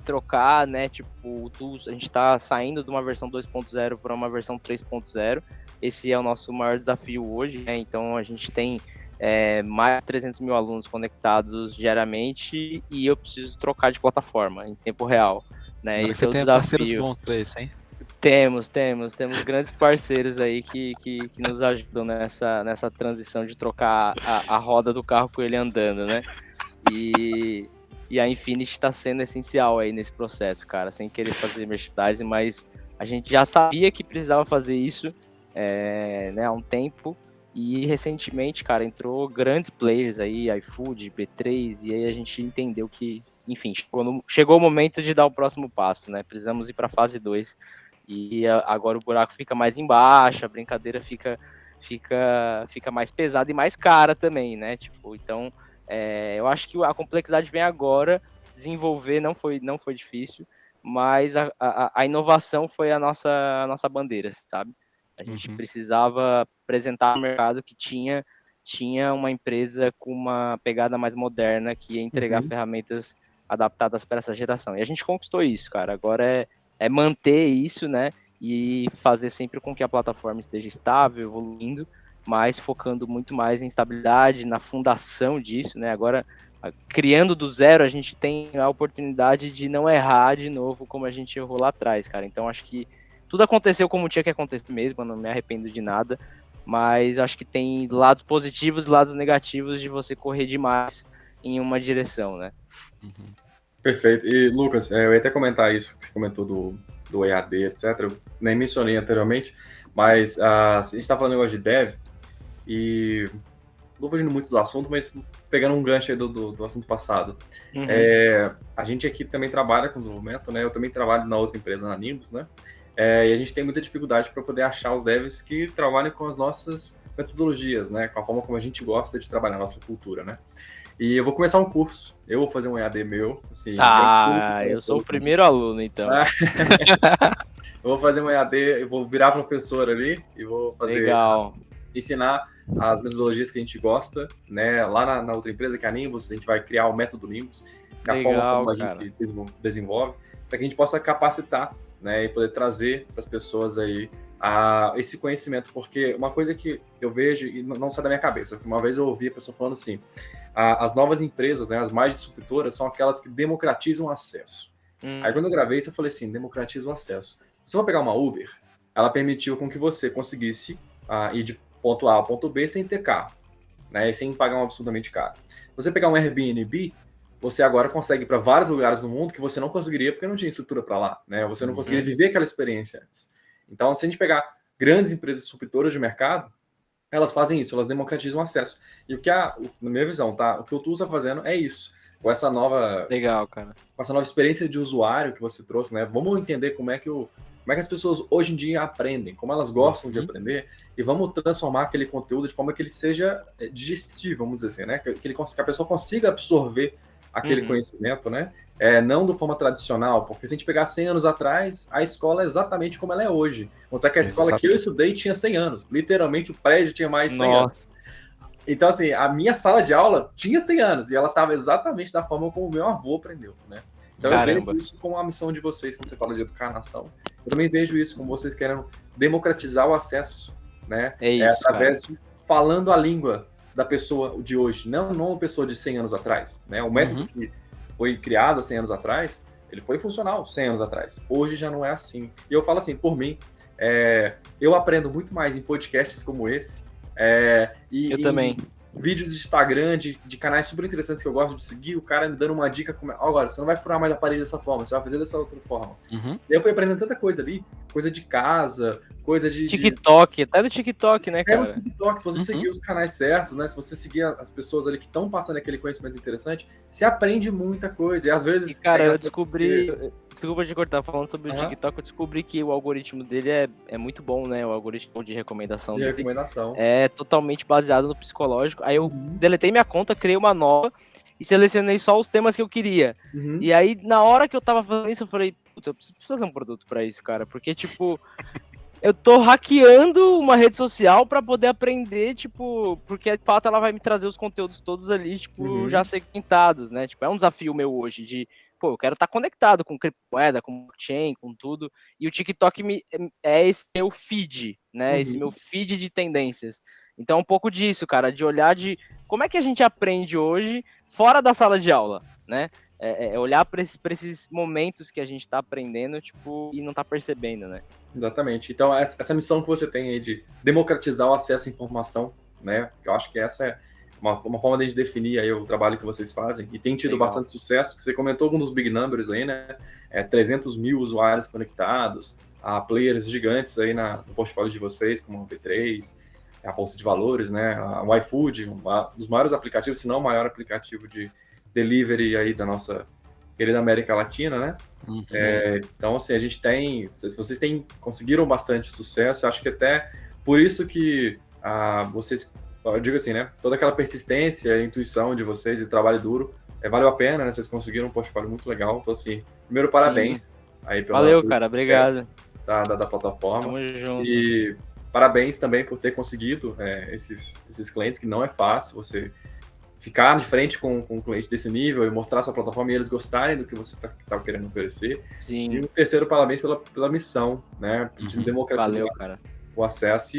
trocar, né, tipo, a gente está saindo de uma versão 2.0 para uma versão 3.0, esse é o nosso maior desafio hoje, né, então a gente tem mais de 300 mil alunos conectados diariamente e eu preciso trocar de plataforma em tempo real, né? Agora Esse você é o tem parceiros desafio. bons para isso, hein? Temos grandes parceiros aí que nos ajudam nessa transição de trocar a roda do carro com ele andando, né? E, e a Infinity está sendo essencial aí nesse processo, cara, sem querer fazer merchandising, mas a gente já sabia que precisava fazer isso né, há um tempo. E recentemente, cara, entrou grandes players aí, iFood, B3, e aí a gente entendeu que, enfim, chegou o momento de dar o próximo passo, né? Precisamos ir para a fase 2. E agora o buraco fica mais embaixo, a brincadeira fica mais pesada e mais cara também, né? Tipo, então, eu acho que a complexidade vem agora, desenvolver não foi difícil, mas a inovação foi a nossa bandeira, sabe? A gente precisava apresentar ao mercado que tinha uma empresa com uma pegada mais moderna que ia entregar ferramentas adaptadas para essa geração. E a gente conquistou isso, cara. Agora é manter isso, né? E fazer sempre com que a plataforma esteja estável, evoluindo, mas focando muito mais em estabilidade, na fundação disso, né? Agora, criando do zero, a gente tem a oportunidade de não errar de novo como a gente errou lá atrás, cara. Então, acho que tudo aconteceu como tinha que acontecer mesmo, eu não me arrependo de nada, mas acho que tem lados positivos e lados negativos de você correr demais em uma direção, né? Perfeito. E, Lucas, eu ia até comentar isso, que você comentou do EAD, etc. Eu nem mencionei anteriormente, mas a gente está falando negócio de dev, e não fugindo muito do assunto, mas pegando um gancho aí do assunto passado. A gente aqui também trabalha com desenvolvimento, né? Eu também trabalho na outra empresa, na Nimbus, né? E a gente tem muita dificuldade para poder achar os devs que trabalhem com as nossas metodologias, né? Com a forma como a gente gosta de trabalhar, a nossa cultura, né? E eu vou começar um curso. Eu vou fazer um EAD meu. Assim, eu sou o primeiro aluno, então. Eu vou fazer um EAD, eu vou virar professor ali e vou fazer... Legal. Ensinar as metodologias que a gente gosta, né? Lá na outra empresa, que é a Nimbus, a gente vai criar o método Nimbus, que é a forma como a gente desenvolve, para que a gente possa capacitar, né? E poder trazer para as pessoas aí esse conhecimento, porque uma coisa que eu vejo e não sai da minha cabeça, uma vez eu ouvi a pessoa falando assim, as novas empresas, né, as mais disruptoras, são aquelas que democratizam o acesso. Aí quando eu gravei isso, eu falei assim, democratiza o acesso. Se eu vou pegar uma Uber, ela permitiu com que você conseguisse ir de ponto A ao ponto B sem ter carro, né, sem pagar um absolutamente caro. Se você pegar um Airbnb, você agora consegue ir para vários lugares no mundo que você não conseguiria porque não tinha estrutura para lá, né? Você não conseguiria viver aquela experiência antes. Então, se a gente pegar grandes empresas disruptoras de mercado, elas fazem isso, elas democratizam o acesso. E o que na minha visão, tá? O que o Tools está fazendo é isso. Com essa nova... Legal, cara. Com essa nova experiência de usuário que você trouxe, né? Vamos entender como é que as pessoas hoje em dia aprendem, como elas gostam de aprender, e vamos transformar aquele conteúdo de forma que ele seja digestível, vamos dizer assim, né? Que a pessoa consiga absorver aquele conhecimento, né? Não de forma tradicional, porque se a gente pegar 100 anos atrás, a escola é exatamente como ela é hoje. Até que a escola que eu estudei tinha 100 anos. Literalmente, o prédio tinha mais de 100 anos. Então, assim, a minha sala de aula tinha 100 anos, e ela estava exatamente da forma como o meu avô aprendeu, né? Então, eu vejo isso como a missão de vocês, quando você fala de educar a nação. Eu também vejo isso como vocês querem democratizar o acesso, né? Através de falando a língua da pessoa de hoje, não uma pessoa de 100 anos atrás, né? O método que foi criado há 100 anos atrás, ele foi funcional 100 anos atrás. Hoje já não é assim. E eu falo assim, por mim, eu aprendo muito mais em podcasts como esse, eu também. Vídeos de Instagram, de canais super interessantes que eu gosto de seguir, o cara me dando uma dica, agora, você não vai furar mais a parede dessa forma, você vai fazer dessa outra forma. E eu fui aprendendo tanta coisa ali, coisa de casa, coisa de... TikTok, até do TikTok, né, cara? No TikTok, se você seguir os canais certos, né, se você seguir as pessoas ali que estão passando aquele conhecimento interessante, você aprende muita coisa, e às vezes... E, cara, eu descobri... Desculpa te cortar, falando sobre o TikTok, eu descobri que o algoritmo dele é muito bom, né? O algoritmo de recomendação dele é totalmente baseado no psicológico. Aí eu deletei minha conta, criei uma nova e selecionei só os temas que eu queria. E aí, na hora que eu tava fazendo isso, eu falei, putz, eu preciso fazer um produto pra isso, cara. Porque, tipo, eu tô hackeando uma rede social pra poder aprender, tipo, porque de fato ela vai me trazer os conteúdos todos ali, tipo, já segmentados, né? Tipo, é um desafio meu hoje de... Pô, eu quero estar conectado com criptomoeda, com blockchain, com tudo. E o TikTok é esse meu feed, né? Esse meu feed de tendências. Então, um pouco disso, cara, de olhar de como é que a gente aprende hoje fora da sala de aula, né? Olhar para esses momentos que a gente está aprendendo, tipo, e não tá percebendo, né? Exatamente. Então, essa missão que você tem aí de democratizar o acesso à informação, né? Eu acho que essa é uma forma de a gente definir aí o trabalho que vocês fazem, e tem tido Legal. bastante sucesso. Você comentou alguns dos big numbers aí, né? 300 mil usuários conectados, players gigantes aí no portfólio de vocês, como a B3, a Bolsa de Valores, né? O iFood, um dos maiores aplicativos, se não o maior aplicativo de delivery aí da nossa querida América Latina, né? Então, assim, a gente tem... Vocês conseguiram bastante sucesso, acho que até por isso que vocês... Eu digo assim, né? Toda aquela persistência, intuição de vocês e trabalho duro, valeu a pena, né? Vocês conseguiram um portfólio muito legal. Então, assim, primeiro, parabéns aí pelo Valeu, cara. Obrigado. Da plataforma. Tamo junto. E parabéns também por ter conseguido esses clientes, que não é fácil você ficar de frente com um cliente desse nível e mostrar sua plataforma e eles gostarem do que você tá querendo oferecer. Sim. E o terceiro, parabéns pela missão, né? De democratizar Valeu, cara. o acesso.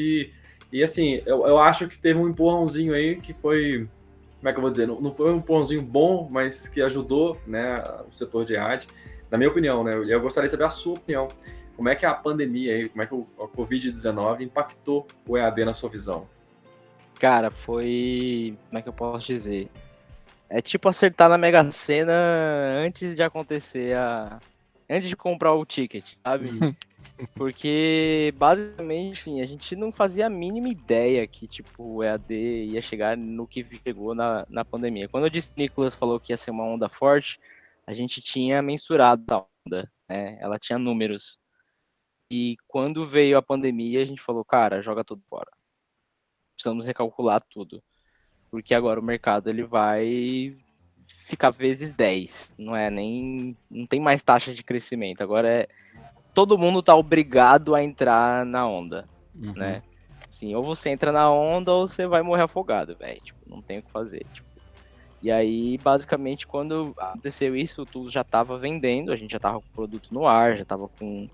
E assim, eu acho que teve um empurrãozinho aí que foi, como é que eu vou dizer? Não foi um empurrãozinho bom, mas que ajudou, né, o setor de EAD, na minha opinião, né? Eu gostaria de saber a sua opinião. Como é que a pandemia aí, como é que a Covid-19 impactou o EAD na sua visão? Cara, foi... Como é que eu posso dizer? É tipo acertar na Mega Sena antes de acontecer antes de comprar o ticket, sabe? Porque, basicamente, sim, a gente não fazia a mínima ideia que, tipo, o EAD ia chegar no que chegou na pandemia. Quando eu disse que o Nicolas falou que ia ser uma onda forte, a gente tinha mensurado a onda, né? Ela tinha números. E quando veio a pandemia, a gente falou, cara, joga tudo fora. Precisamos recalcular tudo. Porque agora o mercado, ele vai ficar vezes 10. Não tem mais taxa de crescimento. Agora todo mundo tá obrigado a entrar na onda, né? Assim, ou você entra na onda ou você vai morrer afogado, velho. Tipo, não tem o que fazer, tipo. E aí, basicamente, quando aconteceu isso, tudo já tava vendendo, a gente já tava com o produto no ar, já tava com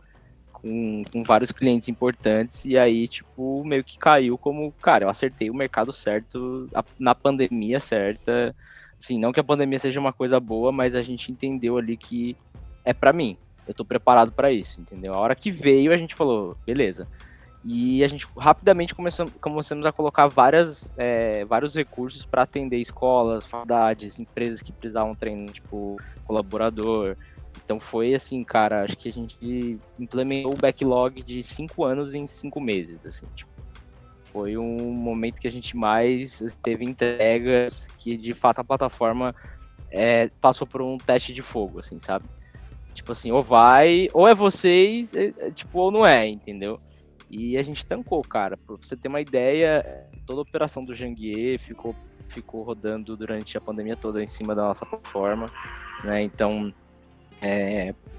vários clientes importantes, e aí, tipo, meio que caiu como, cara, eu acertei o mercado certo, na pandemia certa. Assim, não que a pandemia seja uma coisa boa, mas a gente entendeu ali que é pra mim. Eu tô preparado para isso, entendeu? A hora que veio, a gente falou, beleza. E a gente rapidamente começamos a colocar vários recursos para atender escolas, faculdades, empresas que precisavam treinar, tipo, colaborador. Então foi assim, cara, acho que a gente implementou o backlog de 5 anos em 5 meses, assim, tipo. Foi um momento que a gente mais teve entregas, que de fato a plataforma passou por um teste de fogo, assim, sabe? Tipo assim, ou é vocês, tipo, ou não é, entendeu? E a gente tancou, cara. Pra você ter uma ideia, toda a operação do Janguier ficou rodando durante a pandemia toda em cima da nossa plataforma, né? Então,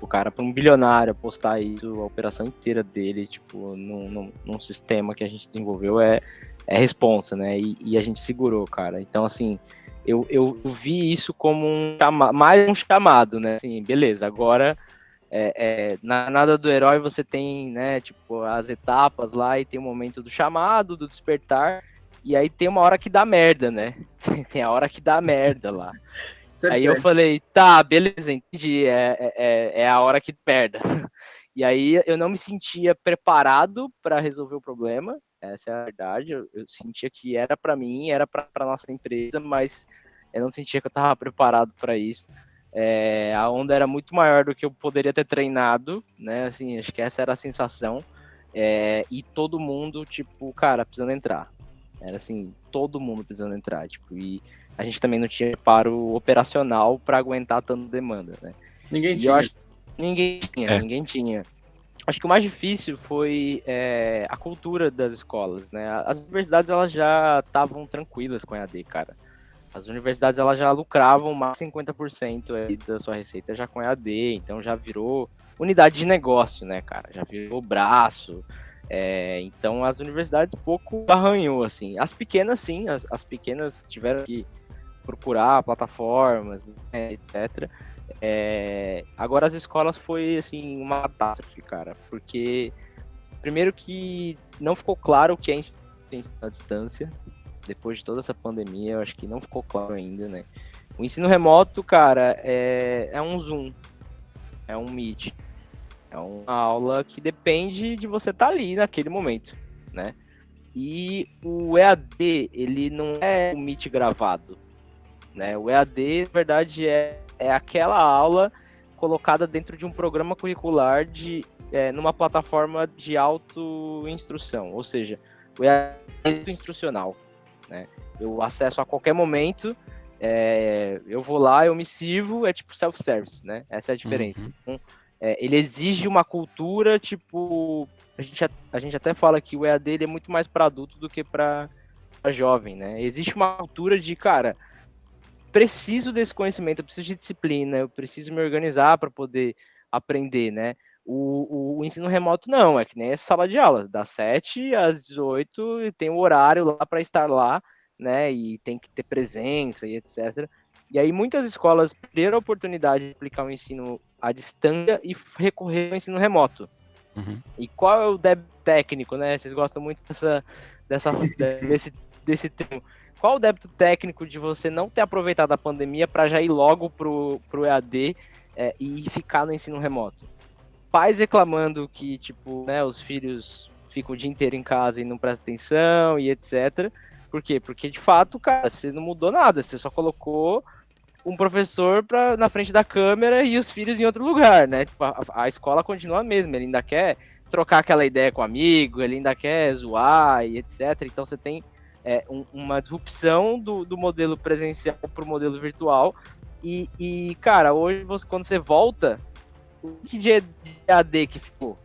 o cara, para um bilionário postar isso, a operação inteira dele, tipo, num sistema que a gente desenvolveu é responsa, né? E a gente segurou, cara. Então, assim, eu vi isso como mais um chamado, né? Assim, beleza, agora na nada do herói você tem, né, tipo, as etapas lá e tem o momento do chamado, do despertar, e aí tem uma hora que dá merda, né? Tem a hora que dá merda lá. Aí eu falei, tá, beleza, entendi, é a hora que merda. E aí eu não me sentia preparado para resolver o problema, essa é a verdade, eu sentia que era para mim, era para nossa empresa, mas eu não sentia que eu estava preparado para isso. A onda era muito maior do que eu poderia ter treinado, né, assim, acho que essa era a sensação, e todo mundo, tipo, cara, precisando entrar. Era assim, todo mundo precisando entrar, tipo, e a gente também não tinha preparo operacional para aguentar tanta demanda, né? Ninguém tinha. Ninguém tinha. Acho que o mais difícil foi a cultura das escolas, né? As universidades, elas já estavam tranquilas com a EAD, cara. As universidades, elas já lucravam mais de 50% aí da sua receita já com EAD, então já virou unidade de negócio, né, cara? Já virou braço. Então as universidades pouco arranhou, assim. As pequenas, sim, as pequenas tiveram que procurar plataformas, né, etc. Agora as escolas foi, assim, uma catástrofe, cara, porque primeiro que não ficou claro o que é ensino que é ensino à distância. Depois de toda essa pandemia, eu acho que não ficou claro ainda, né? O ensino remoto, cara, é um Zoom, é um Meet, é uma aula que depende de você estar ali naquele momento, né? E o EAD, ele não é o Meet gravado, né? O EAD, na verdade, é aquela aula colocada dentro de um programa curricular numa plataforma de auto-instrução, ou seja, o EAD é auto-instrucional, né? Eu acesso a qualquer momento, eu vou lá, eu me sirvo, é tipo self-service, né? Essa é a diferença. Então, ele exige uma cultura, tipo, a gente até fala que o EAD ele é muito mais para adulto do que para jovem, né? Existe uma cultura de, cara, preciso desse conhecimento, eu preciso de disciplina, eu preciso me organizar para poder aprender, né? O ensino remoto não, é que nem essa sala de aula, das 7 às 18 e tem o horário lá para estar lá, né? E tem que ter presença e etc. E aí muitas escolas perderam a oportunidade de aplicar o ensino à distância e recorrer ao ensino remoto. Uhum. E qual é o débito técnico, né? Vocês gostam muito desse termo. Qual o débito técnico de você não ter aproveitado a pandemia para já ir logo pro EAD e ficar no ensino remoto? Pais reclamando que, tipo, né, os filhos ficam o dia inteiro em casa e não prestam atenção e etc. Por quê? Porque, de fato, cara, você não mudou nada, você só colocou um professor na frente da câmera e os filhos em outro lugar, né? Tipo, a escola continua a mesma, ele ainda quer trocar aquela ideia com o amigo, ele ainda quer zoar e etc. Então você tem uma disrupção do modelo presencial para o modelo virtual. E, cara, hoje, quando você volta, o que de EAD que ficou?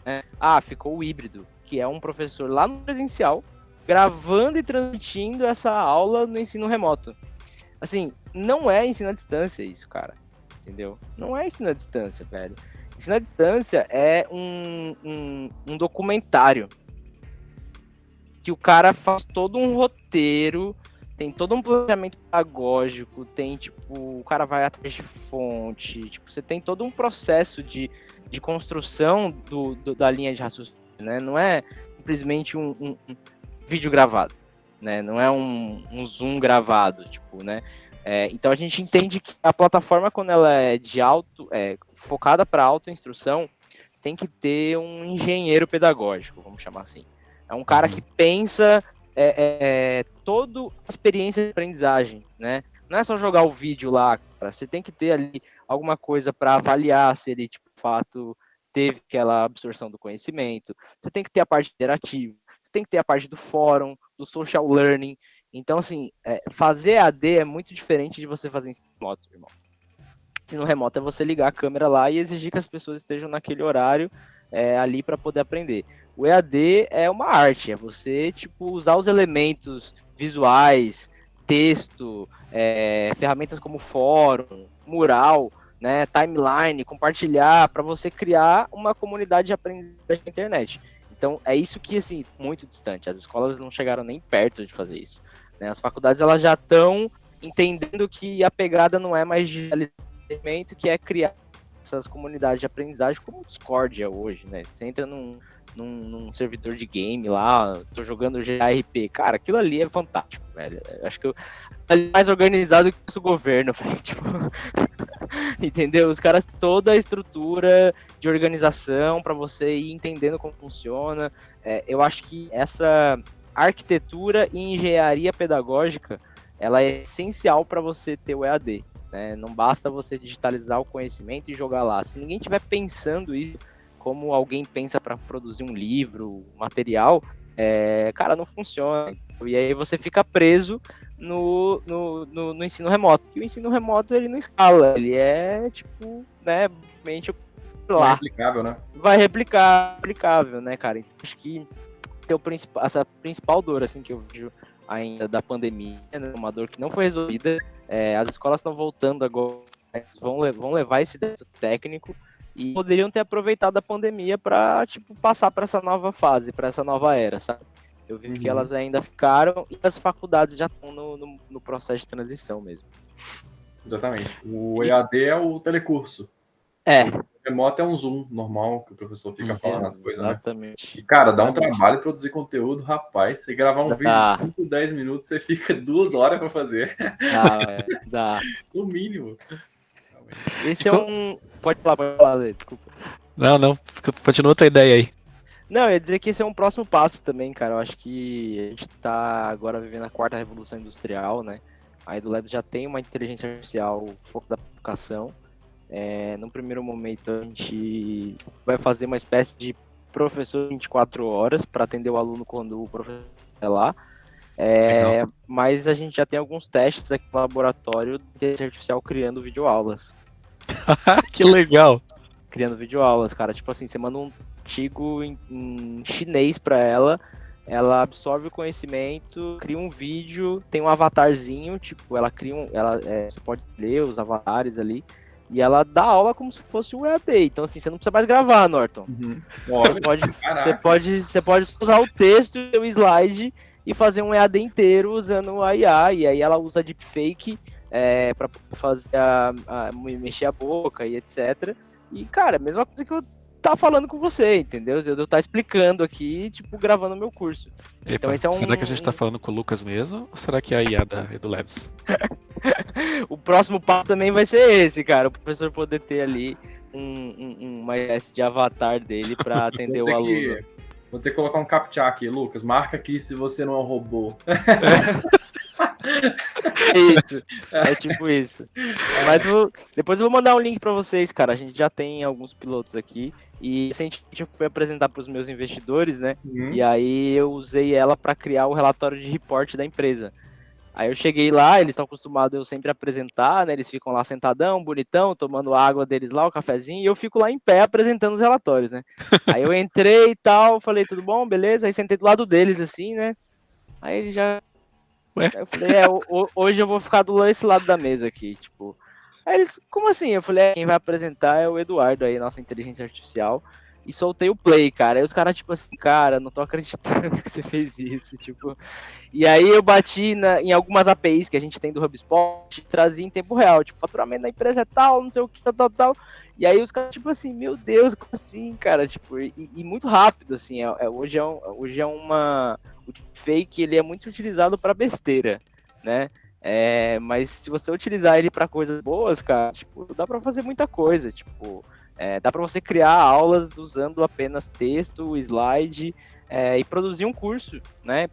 Né? Ficou o híbrido, que é um professor lá no presencial, gravando e transmitindo essa aula no ensino remoto. Assim, não é ensino à distância isso, cara. Entendeu? Não é ensino à distância, velho. Ensino à distância é um documentário que o cara faz todo um roteiro, tem todo um planejamento pedagógico, tem, tipo, o cara vai atrás de fonte, tipo, você tem todo um processo de construção da linha de raciocínio, né? Não é simplesmente um vídeo gravado, né? Não é um Zoom gravado, tipo, né? Então a gente entende que a plataforma, quando ela é focada para autoinstrução, tem que ter um engenheiro pedagógico, vamos chamar assim. É um cara que pensa toda a experiência de aprendizagem, né? Não é só jogar o vídeo lá, cara. Você tem que ter ali alguma coisa para avaliar se ele, tipo, de fato, teve aquela absorção do conhecimento. Você tem que ter a parte interativa, você tem que ter a parte do fórum, do social learning. Então, assim, fazer AD é muito diferente de você fazer ensino remoto, irmão. Ensino remoto é você ligar a câmera lá e exigir que as pessoas estejam naquele horário ali para poder aprender. O EAD é uma arte, é você, tipo, usar os elementos visuais, texto, ferramentas como fórum, mural, né, timeline, compartilhar, para você criar uma comunidade de aprendizagem na internet. Então, é isso que, assim, muito distante. As escolas não chegaram nem perto de fazer isso, né? As faculdades, elas já estão entendendo que a pegada não é mais digitalizamento, que é criar essas comunidades de aprendizagem, como o Discord é hoje, né? Você entra num servidor de game lá, tô jogando GRP, cara, aquilo ali é fantástico, velho. Eu acho que é mais organizado que o nosso governo, velho. Tipo, entendeu? Os caras têm toda a estrutura de organização para você ir entendendo como funciona. Eu acho que essa arquitetura e engenharia pedagógica, ela é essencial para você ter o EAD. Né? Não basta você digitalizar o conhecimento e jogar lá. Se ninguém estiver pensando isso como alguém pensa para produzir um livro, material, cara, não funciona. E aí você fica preso no ensino remoto. E o ensino remoto, ele não escala, ele é, tipo, né, mente lá. Vai replicável, né? Vai replicável, né, cara? Então, acho que essa principal dor, assim, que eu vejo ainda da pandemia, né, uma dor que não foi resolvida. As escolas estão voltando agora, vão levar esse dado técnico e poderiam ter aproveitado a pandemia para, tipo, passar para essa nova fase, para essa nova era, sabe? Eu vi que elas ainda ficaram e as faculdades já estão no processo de transição mesmo. Exatamente. O EAD é o telecurso. É remoto é um Zoom normal, que o professor fica falando as coisas, né? Exatamente. E, cara, dá um trabalho produzir conteúdo, rapaz. Você gravar um vídeo Dá. de 5, 10 minutos, você fica 2 horas para fazer. Dá. No mínimo. Esse é um... Pode falar, Lê, desculpa. Não, continua a tua ideia aí. Não, eu ia dizer que esse é um próximo passo também, cara. Eu acho que a gente tá agora vivendo a 4ª revolução industrial, né? A EduLabs já tem uma inteligência artificial foco da educação. No primeiro momento, a gente vai fazer uma espécie de professor 24 horas para atender o aluno quando o professor é lá. Mas a gente já tem alguns testes aqui no laboratório de inteligência artificial criando videoaulas. Que legal! Criando videoaulas, cara. Tipo assim, você manda um artigo em chinês para ela absorve o conhecimento, cria um vídeo, tem um avatarzinho, tipo, ela cria você pode ler os avatares ali, e ela dá aula como se fosse um EAD. Então, assim, você não precisa mais gravar, Norton. Você pode usar o texto e o slide e fazer um EAD inteiro usando a IA, e aí ela usa deepfake para fazer mexer a boca e etc. E, cara, mesma coisa que eu tá falando com você, entendeu? Eu tá explicando aqui, tipo, gravando meu curso. Epa, então, esse é será que a gente tá falando com o Lucas mesmo? Ou será que é a IA da EduLabs? O próximo passo também vai ser esse, cara. O professor poder ter ali uma espécie de avatar dele para atender o aluno. Vou ter que colocar um captcha aqui, Lucas. Marca aqui se você não é um robô. Isso, é tipo isso. Mas depois eu vou mandar um link para vocês, cara. A gente já tem alguns pilotos aqui. E recentemente eu fui apresentar para os meus investidores, né? E aí eu usei ela para criar o relatório de reporte da empresa. Aí eu cheguei lá, eles estão acostumados a eu sempre apresentar, né? Eles ficam lá sentadão, bonitão, tomando a água deles lá, o cafezinho, e eu fico lá em pé apresentando os relatórios, né? Aí eu entrei e tal, falei, tudo bom, beleza? Aí sentei do lado deles, assim, né? Aí eles já... Ué? Aí eu falei, hoje eu vou ficar desse lado da mesa aqui, tipo... Aí eles, como assim? Eu falei, quem vai apresentar é o Eduardo aí, nossa inteligência artificial. E soltei o play, cara. Aí os caras, tipo assim, cara, não tô acreditando que você fez isso, tipo... E aí eu bati em algumas APIs que a gente tem do HubSpot e trazia em tempo real, tipo, faturamento da empresa é tal, não sei o que, tal. E aí os caras, tipo assim, meu Deus, como assim, cara? Tipo, e muito rápido, assim, hoje é uma... O deepfake, ele é muito utilizado para besteira, né? Mas se você utilizar ele para coisas boas, cara, tipo, dá para fazer muita coisa, tipo... dá para você criar aulas usando apenas texto, slide, e produzir um curso, né?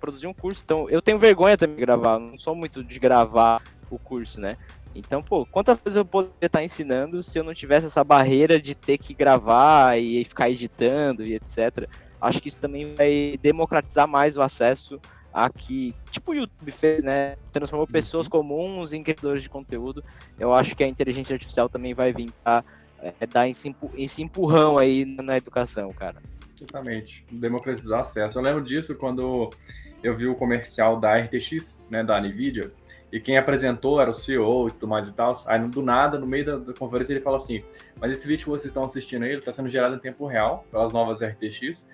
Então, eu tenho vergonha também de gravar, não sou muito de gravar o curso, né? Então, pô, quantas coisas eu poderia estar ensinando se eu não tivesse essa barreira de ter que gravar e ficar editando e etc. Acho que isso também vai democratizar mais o acesso a que, tipo o YouTube fez, né? Transformou pessoas comuns em criadores de conteúdo. Eu acho que a inteligência artificial também vai vir para dar esse empurrão aí na educação, cara. Exatamente. Democratizar acesso. Eu lembro disso quando eu vi o comercial da RTX, né, da NVIDIA, e quem apresentou era o CEO e tudo mais e tal. Aí, do nada, no meio da conferência, ele fala assim, mas esse vídeo que vocês estão assistindo aí, ele está sendo gerado em tempo real, pelas novas RTX,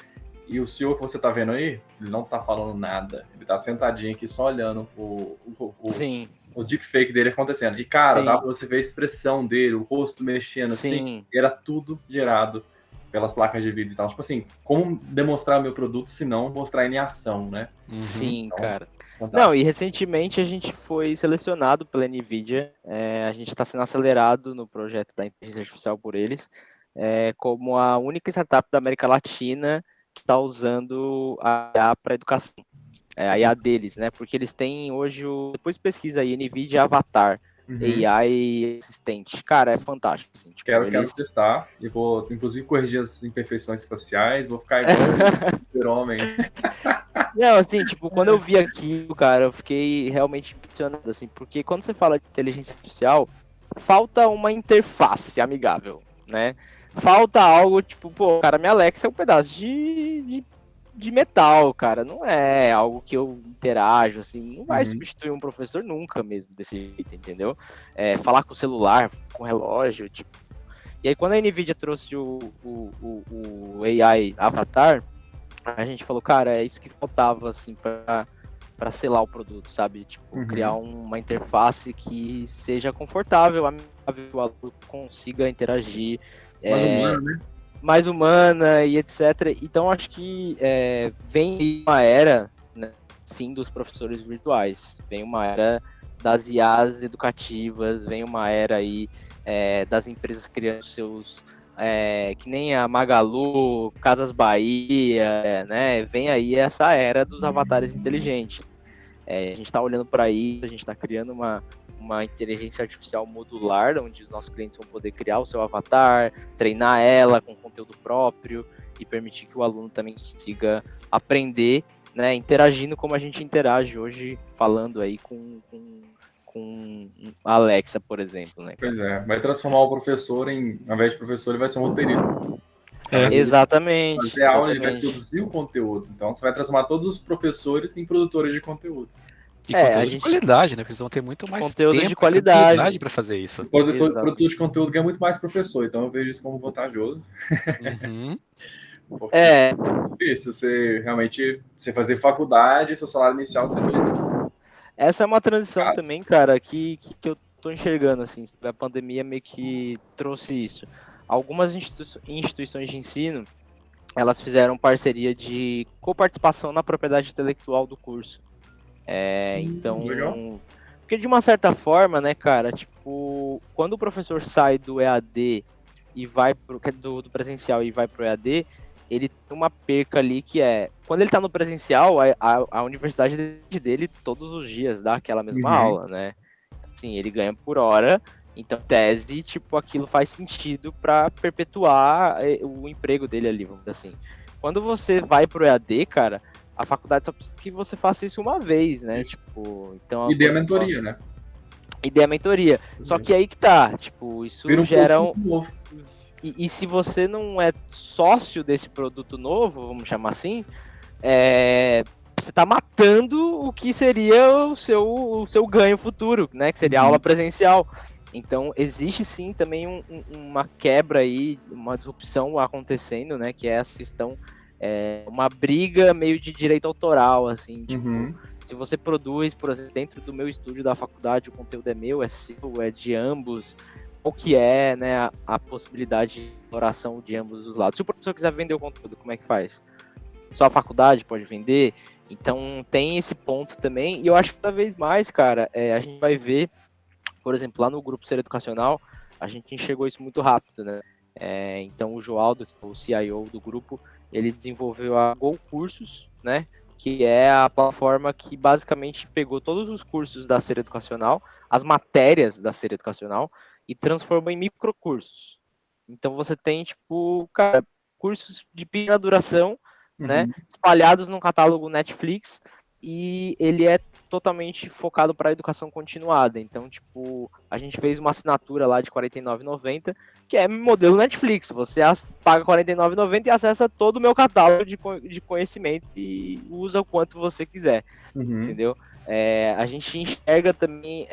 e o CEO que você está vendo aí, ele não está falando nada. Ele está sentadinho aqui só olhando o deepfake dele acontecendo. E, cara, dá pra você ver a expressão dele, o rosto mexendo assim. Era tudo gerado pelas placas de vídeo e tal. Tipo assim, como demonstrar meu produto se não mostrar ele em ação, né? Sim, então, cara. Fantástico. Não, e recentemente a gente foi selecionado pela NVIDIA. A gente está sendo acelerado no projeto da inteligência artificial por eles, como a única startup da América Latina que está usando a IA para educação. A IA deles, né? Porque eles têm hoje depois pesquisa aí, NVIDIA Avatar, AI assistente. Cara, é fantástico. Assim, tipo, quero testar e vou, inclusive, corrigir as imperfeições faciais, vou ficar igual o super-homem. Não, assim, tipo, quando eu vi aquilo, cara, eu fiquei realmente impressionado, assim, porque quando você fala de inteligência artificial, falta uma interface amigável, né? Falta algo, tipo, pô, cara, minha Alexa é um pedaço de metal, cara, não é algo que eu interajo, assim, não vai substituir um professor nunca mesmo desse jeito, entendeu? Falar com o celular, com o relógio, tipo. E aí quando a NVIDIA trouxe o AI Avatar, a gente falou, cara, é isso que faltava, assim, para selar o produto, sabe? Tipo, criar uma interface que seja confortável, amigável, o aluno consiga interagir, Mais humana, né? Mais humana e etc. Então, acho que vem uma era, né, sim, dos professores virtuais. Vem uma era das IAs educativas, vem uma era aí das empresas criando seus... que nem a Magalu, Casas Bahia, né? Vem aí essa era dos avatares inteligentes. A gente está olhando para isso, a gente está criando uma inteligência artificial modular, onde os nossos clientes vão poder criar o seu avatar, treinar ela com conteúdo próprio e permitir que o aluno também consiga aprender, né, interagindo como a gente interage hoje, falando aí com a Alexa, por exemplo. Né? Pois é, vai transformar o professor ao invés de professor, ele vai ser um roteirista. Exatamente. Fazer aula, ele vai produzir o conteúdo. Então, você vai transformar todos os professores em produtores de conteúdo. E conteúdo de qualidade, né? Porque eles vão ter muito mais conteúdo tempo de qualidade para fazer isso. O produtor de conteúdo ganha muito mais professor, então eu vejo isso como vantajoso. Porque se você realmente fazer faculdade, seu salário inicial você Essa é uma transição também, cara, que eu tô enxergando, assim, a pandemia meio que trouxe isso. Algumas instituições de ensino, elas fizeram parceria de coparticipação na propriedade intelectual do curso. Então, legal. Porque de uma certa forma, né, cara, tipo, quando o professor sai do EAD e vai do presencial e vai pro EAD, ele tem uma perca ali que quando ele tá no presencial, a universidade dele todos os dias dá aquela mesma aula, né? Assim, ele ganha por hora, então, tese, tipo, aquilo faz sentido para perpetuar o emprego dele ali, vamos dizer assim. Quando você vai pro EAD, cara, a faculdade só precisa que você faça isso uma vez, né? Tipo, então, e dê a mentoria, né? E dê a mentoria. Só que aí que tá, tipo, isso gera um... novo. E se você não é sócio desse produto novo, vamos chamar assim, você tá matando o que seria o seu ganho futuro, né? Que seria a aula presencial. Então, existe sim também uma quebra aí, uma disrupção acontecendo, né? Que é essa questão, uma briga meio de direito autoral, assim, tipo, se você produz, por exemplo, dentro do meu estúdio da faculdade, o conteúdo é meu, é seu, é de ambos, o que né, a possibilidade de exploração de ambos os lados. Se o professor quiser vender o conteúdo, como é que faz? Só a faculdade pode vender? Então, tem esse ponto também, e eu acho que cada vez mais, cara, a gente vai ver, por exemplo, lá no grupo Ser Educacional, a gente enxergou isso muito rápido, né? Então, o Joaldo, que é o CIO do grupo, ele desenvolveu a Go Cursos, né? Que é a plataforma que basicamente pegou todos os cursos da Ser Educacional, as matérias da Ser Educacional, e transformou em microcursos. Então, você tem, tipo, cara, cursos de pequena duração, né? Espalhados no catálogo Netflix, e ele é totalmente focado para a educação continuada. Então, tipo, a gente fez uma assinatura lá de R$ 49,90, que é modelo Netflix. Você paga R$ 49,90 e acessa todo o meu catálogo de conhecimento e usa o quanto você quiser, entendeu? A gente enxerga também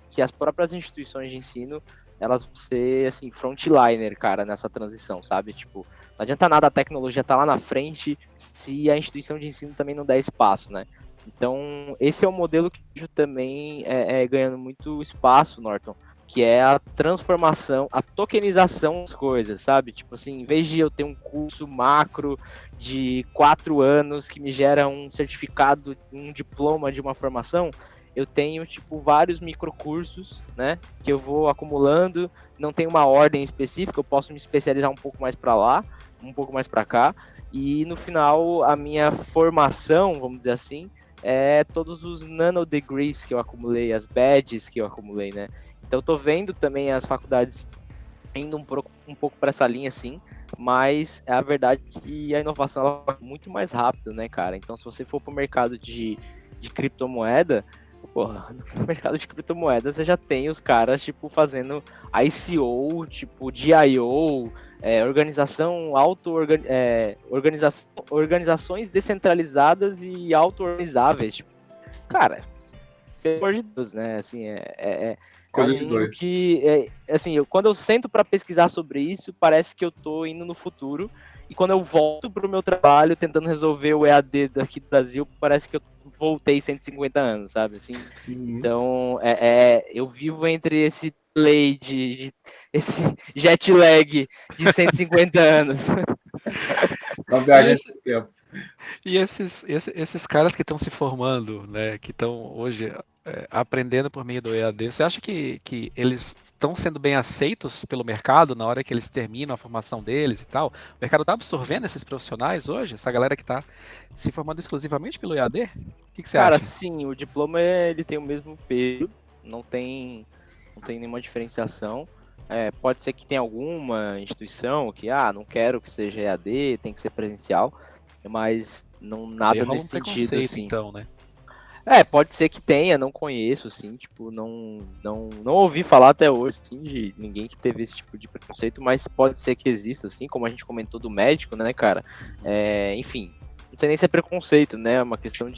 que as próprias instituições de ensino, elas vão ser, assim, frontliner, cara, nessa transição, sabe? Tipo, não adianta nada a tecnologia estar lá na frente se a instituição de ensino também não der espaço, né? Então, esse é um modelo que eu também ganhando muito espaço, Norton, que é a transformação, a tokenização das coisas, sabe? Tipo assim, em vez de eu ter um curso macro de 4 anos que me gera um certificado, um diploma de uma formação, eu tenho, tipo, vários microcursos, né, que eu vou acumulando, não tem uma ordem específica, eu posso me especializar um pouco mais para lá, um pouco mais para cá, e no final, a minha formação, vamos dizer assim, todos os nanodegrees que eu acumulei, as badges que eu acumulei, né. Então, eu tô vendo também as faculdades indo um pouco para essa linha, sim, mas a verdade é que a inovação ela vai muito mais rápido, né, cara. Então, se você for para o mercado de criptomoeda, porra, no mercado de criptomoedas você já tem os caras, tipo, fazendo ICO, tipo, DIO, organizações descentralizadas e auto-organizáveis. Tipo, cara, pelo amor de Deus, né? Assim, coisa um de mundo doido. que, assim, quando eu sento para pesquisar sobre isso, parece que eu tô indo no futuro. E quando eu volto pro meu trabalho tentando resolver o EAD daqui do Brasil, parece que eu voltei 150 anos, sabe? Assim, então, eu vivo entre esse delay, esse jet lag de 150 anos. Uma viagem no tempo. E esses caras que estão se formando, né, que estão hoje aprendendo por meio do EAD, você acha que eles estão sendo bem aceitos pelo mercado na hora que eles terminam a formação deles e tal? O mercado está absorvendo esses profissionais hoje? Essa galera que está se formando exclusivamente pelo EAD? O que você Cara, acha? sim, o diploma ele tem o mesmo peso, não tem nenhuma diferenciação. Pode ser que tenha alguma instituição que, não quero que seja EAD, tem que ser presencial, mas não nada Rola nesse sentido, preconceito, assim. então, né? Pode ser que tenha, não conheço, assim, tipo, não ouvi falar até hoje, assim, de ninguém que teve esse tipo de preconceito, mas pode ser que exista, assim, como a gente comentou do médico, né, cara? Enfim, não sei nem se é preconceito, né? É uma questão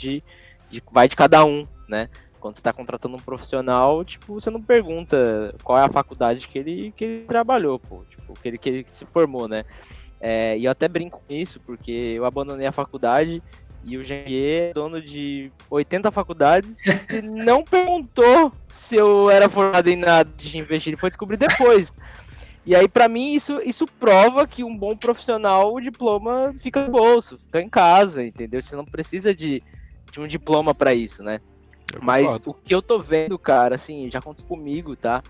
vai de cada um, né? Quando você tá contratando um profissional, tipo, você não pergunta qual é a faculdade que ele trabalhou, pô, tipo, que ele se formou, né? E eu até brinco com isso, porque eu abandonei a faculdade e o Janvier é dono de 80 faculdades e não perguntou se eu era formado em nada de investir, ele foi descobrir depois. E aí, pra mim, isso prova que um bom profissional, o diploma fica no bolso, fica em casa, entendeu? Você não precisa de um diploma pra isso, né? Mas o que eu tô vendo, cara, assim, já aconteceu comigo, tá?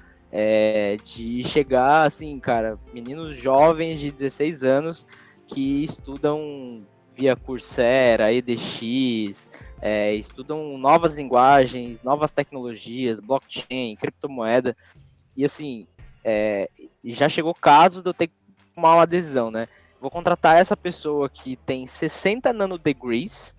De chegar, assim, cara, meninos jovens de 16 anos que estudam via Coursera, EDX, estudam novas linguagens, novas tecnologias, blockchain, criptomoeda, e assim, já chegou o caso de eu ter que tomar uma decisão, né? Vou contratar essa pessoa que tem 60 nanodegrees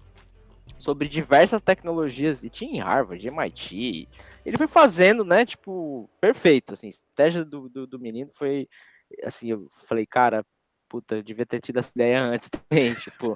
sobre diversas tecnologias, e tinha em Harvard, MIT, ele foi fazendo, né, tipo, perfeito, assim, a estratégia do menino foi, assim, eu falei, cara, puta, eu devia ter tido essa ideia antes também, tipo,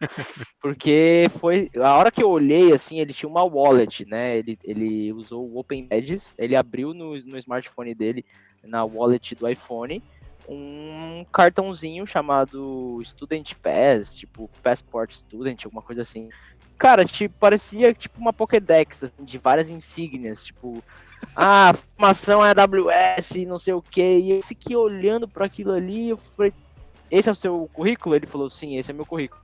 porque foi, a hora que eu olhei, assim, ele tinha uma wallet, né, ele usou o OpenEdges, ele abriu no smartphone dele, na wallet do iPhone, um cartãozinho chamado Student Pass, tipo, Passport Student, alguma coisa assim. Cara, tipo, parecia tipo uma Pokédex, assim, de várias insígnias, tipo, formação é AWS, não sei o que, e eu fiquei olhando para aquilo ali, eu falei, esse é o seu currículo? Ele falou, sim, esse é meu currículo.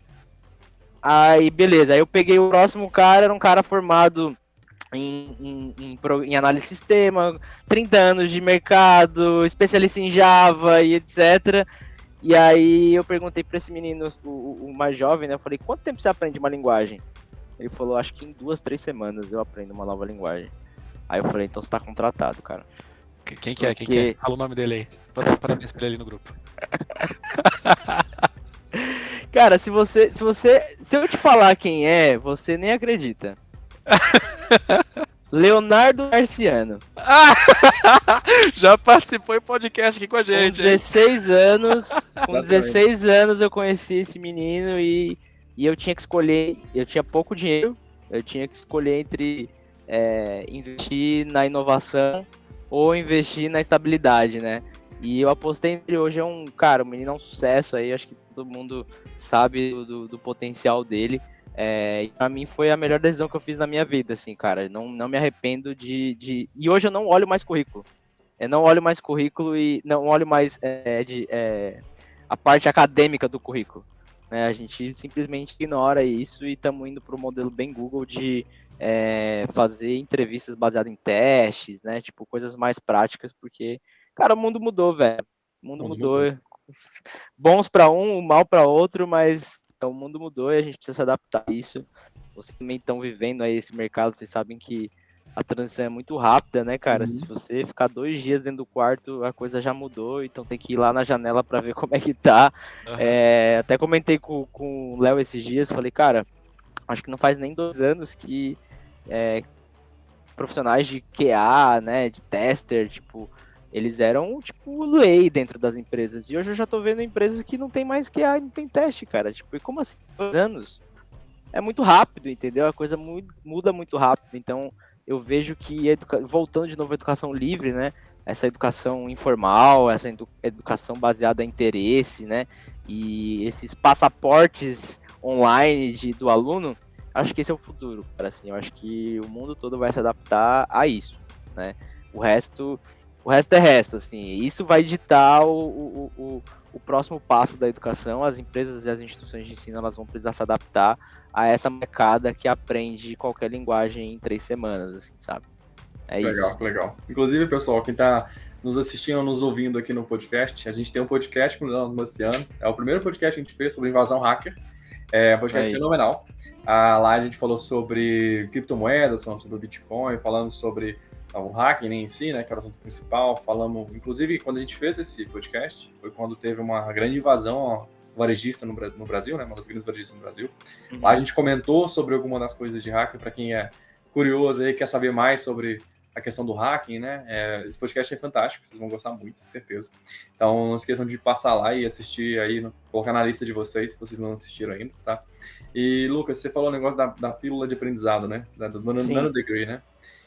Aí, beleza, aí eu peguei o próximo cara, era um cara formado em análise de sistema, 30 anos de mercado, especialista em Java e etc. E aí eu perguntei para esse menino, o mais jovem, né? Eu falei, quanto tempo você aprende uma linguagem? Ele falou, acho que em 2, 3 semanas eu aprendo uma nova linguagem. Aí eu falei, então você tá contratado, cara. Quem que é? Quem que é? Fala o nome dele aí. Vou dar os parabéns pra ele ali no grupo. Cara, se eu te falar quem é, você nem acredita. Leonardo Marciano. Já participou em podcast aqui com a gente. Com 16 anos, com 16 anos eu conheci esse menino e eu tinha que escolher, eu tinha pouco dinheiro, eu tinha que escolher entre investir na inovação ou investir na estabilidade, né? E eu apostei entre hoje o menino é um sucesso aí, acho que todo mundo sabe do potencial dele. E pra mim foi a melhor decisão que eu fiz na minha vida, assim, cara. Não me arrependo de... E hoje eu não olho mais currículo. Eu não olho mais currículo e não olho mais a parte acadêmica do currículo. Né? A gente simplesmente ignora isso e estamos indo para o modelo bem Google de fazer entrevistas baseadas em testes, né? Tipo, coisas mais práticas, porque, cara, o mundo mudou, velho. O mundo mudou. Bons para um, mal para outro, mas o mundo mudou e a gente precisa se adaptar a isso. Vocês também estão vivendo aí esse mercado, vocês sabem que a transição é muito rápida, né, cara? Se você ficar 2 dias dentro do quarto, a coisa já mudou, então tem que ir lá na janela para ver como é que tá. Até comentei com o Léo esses dias, falei, cara, acho que não faz nem 2 anos que profissionais de QA, né, de tester, tipo, eles eram, tipo, lei dentro das empresas. E hoje eu já tô vendo empresas que não tem mais QA e não tem teste, cara. Tipo, e como assim? 2 anos? É muito rápido, entendeu? A coisa muda muito rápido. Então, eu vejo que, voltando de novo à educação livre, né? Essa educação informal, essa educação baseada em interesse, né? E esses passaportes online do aluno, acho que esse é o futuro, cara. Assim, eu acho que o mundo todo vai se adaptar a isso, né? O resto o resto é resto, assim. Isso vai ditar o próximo passo da educação. As empresas e as instituições de ensino, elas vão precisar se adaptar a essa molecada que aprende qualquer linguagem em 3 semanas, assim, sabe? É Legal, isso. legal. Inclusive, pessoal, quem está nos assistindo ou nos ouvindo aqui no podcast, a gente tem um podcast com o Leandro Maciano. É o primeiro podcast que a gente fez sobre invasão hacker. É um podcast fenomenal. Lá a gente falou sobre criptomoedas, falando sobre o Bitcoin, falando sobre o hacking em si, né, que era o assunto principal. Falamos, inclusive, quando a gente fez esse podcast, foi quando teve uma grande invasão varejista no Brasil, né, uma das grandes varejistas no Brasil. Uhum. Lá a gente comentou sobre alguma das coisas de hacker, para quem é curioso e quer saber mais sobre a questão do hacking, né? Esse podcast é fantástico, vocês vão gostar muito, certeza. Então, não esqueçam de passar lá e assistir aí, colocar na lista de vocês, se vocês não assistiram ainda, tá? E, Lucas, você falou o negócio da pílula de aprendizado, né? Do nano degree, né?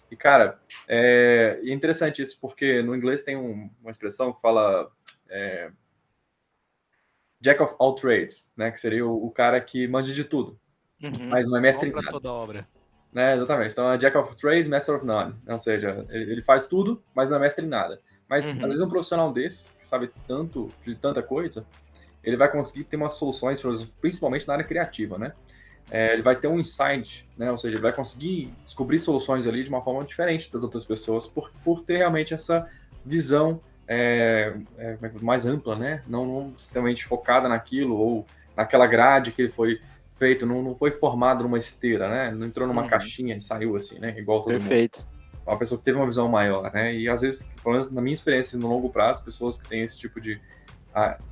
E, cara, é interessante isso, porque no inglês tem uma expressão que fala Jack of all trades, né? Que seria o cara que manja de tudo, mas não é mestre em nada. Toda obra. Né, exatamente. Então é Jack of Trades, Master of None. Ou seja, ele faz tudo, mas não é mestre em nada. Mas às vezes um profissional desse, que sabe tanto de tanta coisa, ele vai conseguir ter umas soluções, principalmente na área criativa, né? Ele vai ter um insight, né? Ou seja, ele vai conseguir descobrir soluções ali de uma forma diferente das outras pessoas, por ter realmente essa visão mais ampla, né? Não extremamente focada naquilo ou naquela grade que ele foi feito, não foi formado numa esteira, né? Não entrou numa caixinha e saiu assim, né? Igual todo mundo. Uma pessoa que teve uma visão maior, né? E às vezes, pelo menos na minha experiência no longo prazo, pessoas que têm esse tipo de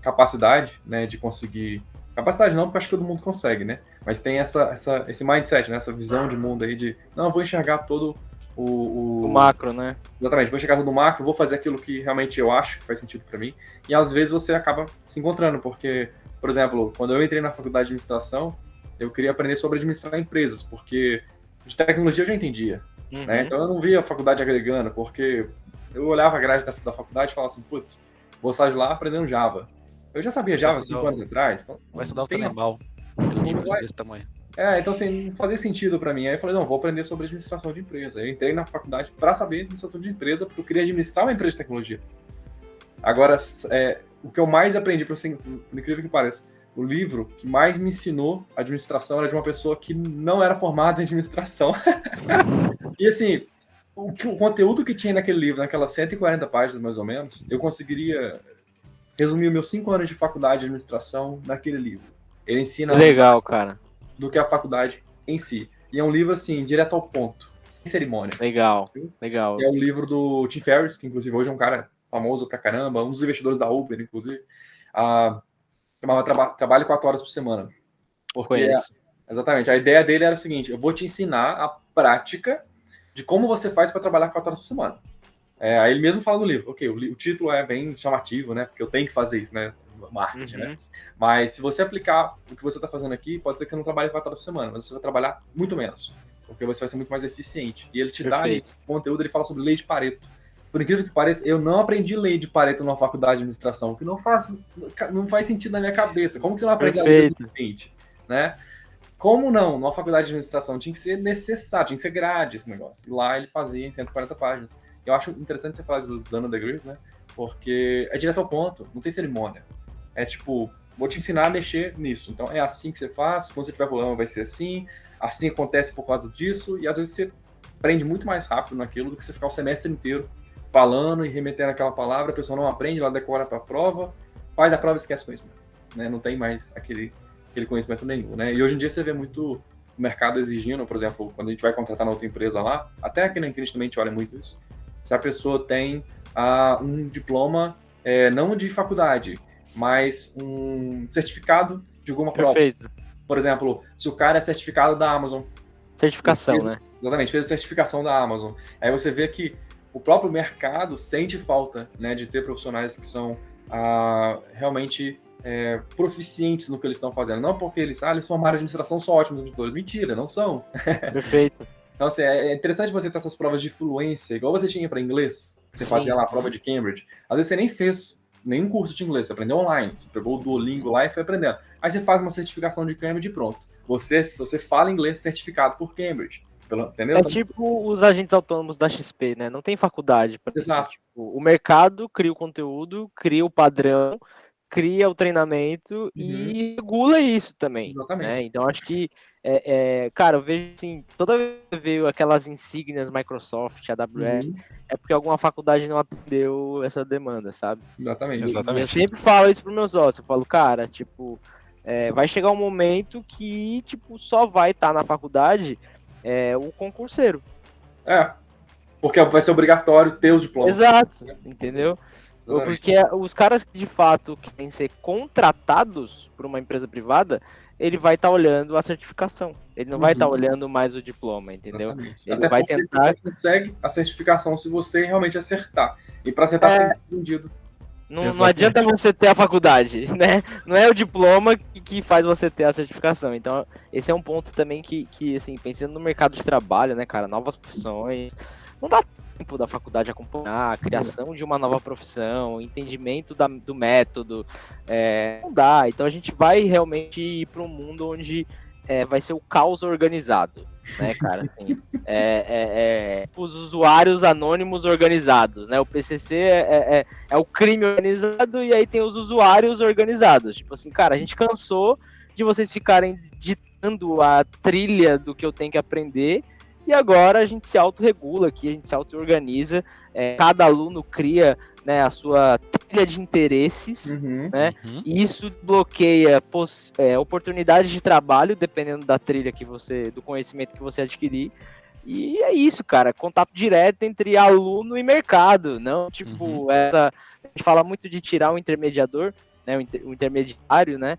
capacidade, né, de conseguir... Capacidade não, porque acho que todo mundo consegue, né? Mas tem esse mindset, né? Essa visão de mundo aí de, não, eu vou enxergar todo o macro, né? Exatamente, vou enxergar todo o macro, vou fazer aquilo que realmente eu acho que faz sentido para mim. E às vezes você acaba se encontrando, porque, por exemplo, quando eu entrei na faculdade de administração, eu queria aprender sobre administrar empresas, porque de tecnologia eu já entendia, né? Então eu não via a faculdade agregando, porque eu olhava a grade da faculdade e falava assim, putz, vou sair de lá aprendendo Java. Eu já sabia Java 5 anos atrás. Então vai estudar o Tenenbaum, aquele livro desse tamanho. Então assim, não fazia sentido para mim. Aí eu falei, não, vou aprender sobre administração de empresa. Eu entrei na faculdade para saber administração de empresa, porque eu queria administrar uma empresa de tecnologia. Agora, o que eu mais aprendi, por incrível que pareça, o livro que mais me ensinou administração era de uma pessoa que não era formada em administração. E assim, o conteúdo que tinha naquele livro, naquelas 140 páginas mais ou menos, eu conseguiria resumir os meus 5 anos de faculdade de administração naquele livro. Ele ensina legal, cara, do que a faculdade em si. E é um livro assim, direto ao ponto, sem cerimônia. Legal. É um livro do Tim Ferriss, que inclusive hoje é um cara famoso pra caramba, um dos investidores da Uber, inclusive. Chamava Trabalho 4 horas por semana. Porque, exatamente, a ideia dele era o seguinte, eu vou te ensinar a prática de como você faz para trabalhar 4 horas por semana. Aí ele mesmo fala no livro, ok, o título é bem chamativo, né, porque eu tenho que fazer isso, né, marketing, né, mas se você aplicar o que você está fazendo aqui, pode ser que você não trabalhe 4 horas por semana, mas você vai trabalhar muito menos, porque você vai ser muito mais eficiente. E ele te dá ali, conteúdo, ele fala sobre lei de Pareto. Por incrível que pareça, eu não aprendi lei de Pareto numa faculdade de administração, que não faz sentido na minha cabeça. Como que você não aprende a lei do 20, né? Como não? Numa faculdade de administração tinha que ser necessário, tinha que ser grade esse negócio. E lá ele fazia em 140 páginas. Eu acho interessante você falar dos nano degrees, né? Porque é direto ao ponto, não tem cerimônia. É tipo, vou te ensinar a mexer nisso. Então é assim que você faz, quando você tiver problema vai ser assim acontece por causa disso, e às vezes você aprende muito mais rápido naquilo do que você ficar o semestre inteiro falando e remetendo aquela palavra, a pessoa não aprende, ela decora para a prova, faz a prova e esquece o conhecimento. Né? Não tem mais aquele conhecimento nenhum. Né? E hoje em dia você vê muito o mercado exigindo, por exemplo, quando a gente vai contratar na outra empresa lá, até aqui na Infinity também a gente olha muito isso, se a pessoa tem um diploma, não de faculdade, mas um certificado de alguma prova. Por exemplo, se o cara é certificado da Amazon. Certificação, né? Exatamente, fez a certificação da Amazon. Aí você vê que o próprio mercado sente falta, né, de ter profissionais que são realmente proficientes no que eles estão fazendo. Não porque eles formaram administração, são ótimos administradores. Mentira, não são. Perfeito. Então, assim, é interessante você ter essas provas de fluência, igual você tinha para inglês, você fazia lá a prova de Cambridge. Às vezes você nem fez nenhum curso de inglês, você aprendeu online, você pegou o Duolingo lá e foi aprendendo. Aí você faz uma certificação de Cambridge e pronto. Se você fala inglês certificado por Cambridge. entendeu? É tipo os agentes autônomos da XP, né? Não tem faculdade para isso. Exato. Tipo, o mercado cria o conteúdo, cria o padrão, cria o treinamento e regula isso também, né? Exatamente. Então acho que, cara, eu vejo assim, toda vez que veio aquelas insígnias Microsoft, AWS, é porque alguma faculdade não atendeu essa demanda, sabe? Exatamente. E eu sempre falo isso pro meus sócios, eu falo, cara, tipo, vai chegar um momento que, tipo, só vai estar na faculdade o concurseiro. Porque vai ser obrigatório ter os diplomas. Exato, entendeu? Porque os caras que de fato querem ser contratados por uma empresa privada, ele vai estar olhando a certificação. Ele não vai estar olhando mais o diploma, entendeu? Exatamente. Ele Até vai porque tentar. você consegue a certificação se você realmente acertar. E para acertar, você tem entendido. Não adianta você ter a faculdade, né? Não é o diploma que faz você ter a certificação. Então, esse é um ponto também que assim, pensando no mercado de trabalho, né, cara, novas profissões, não dá tempo da faculdade acompanhar a criação de uma nova profissão, entendimento do método, não dá. Então, a gente vai realmente ir para um mundo onde vai ser o caos organizado, né, cara? Assim, os usuários anônimos organizados, né? O PCC é o crime organizado e aí tem os usuários organizados. Tipo assim, cara, a gente cansou de vocês ficarem ditando a trilha do que eu tenho que aprender e agora a gente se autorregula aqui, a gente se auto-organiza, cada aluno cria, né, a sua trilha de interesses, né? E isso bloqueia oportunidades de trabalho, dependendo da trilha do conhecimento que você adquirir. E é isso, cara, contato direto entre aluno e mercado, não tipo, a gente fala muito de tirar o intermediador, né, o intermediário, né,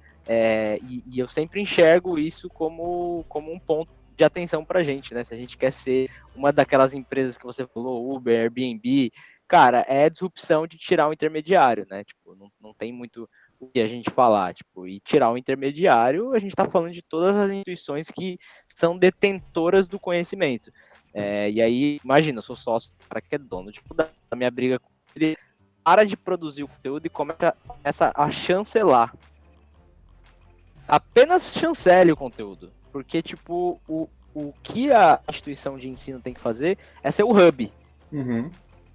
e eu sempre enxergo isso como um ponto de atenção pra gente, né, se a gente quer ser uma daquelas empresas que você falou, Uber, Airbnb, cara, é disrupção de tirar o intermediário, né, tipo, não tem muito o que a gente falar, tipo, e tirar o intermediário, a gente tá falando de todas as instituições que são detentoras do conhecimento. E aí, imagina, eu sou sócio, cara que é dono, tipo, da minha briga com ele, para de produzir o conteúdo e começa a chancelar. Apenas chancele o conteúdo. Porque, tipo, o que a instituição de ensino tem que fazer é ser o hub.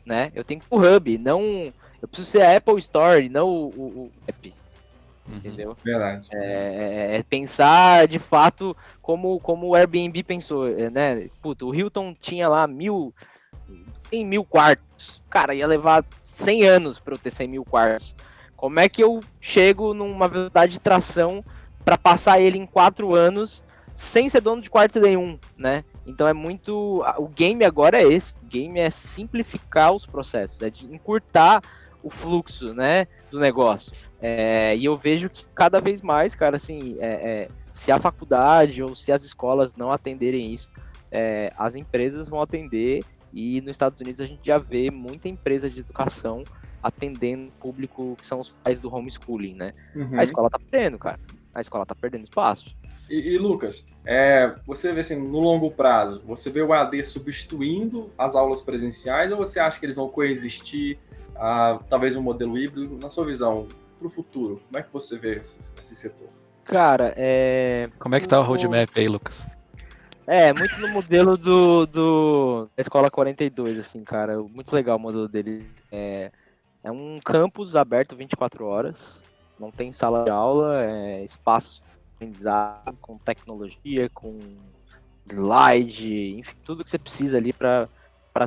Né? Eu tenho que ser o hub, não... Eu preciso ser a Apple Store, não o app. Entendeu? Verdade. Pensar, de fato, como o Airbnb pensou, né? Puta, o Hilton tinha lá 100 mil quartos. Cara, ia levar 100 anos para eu ter 100 mil quartos. Como é que eu chego numa velocidade de tração para passar ele em 4 anos sem ser dono de quarto nenhum, né? Então é muito... O game agora é esse. O game é simplificar os processos, é de encurtar o fluxo, né, do negócio. E eu vejo que cada vez mais, cara, assim, se a faculdade ou se as escolas não atenderem isso, as empresas vão atender. E nos Estados Unidos a gente já vê muita empresa de educação atendendo o público que são os pais do homeschooling, né? A escola tá perdendo, cara. A escola tá perdendo espaço. E Lucas, você vê assim, no longo prazo, você vê o EAD substituindo as aulas presenciais ou você acha que eles vão coexistir, talvez um modelo híbrido, na sua visão, para o futuro? Como é que você vê esse setor? Cara, Como é que tá o roadmap aí, Lucas? Muito no modelo da Escola 42, assim, cara. Muito legal o modelo dele. É um campus aberto 24 horas, não tem sala de aula, espaços de aprendizado, com tecnologia, com slide, enfim, tudo que você precisa ali para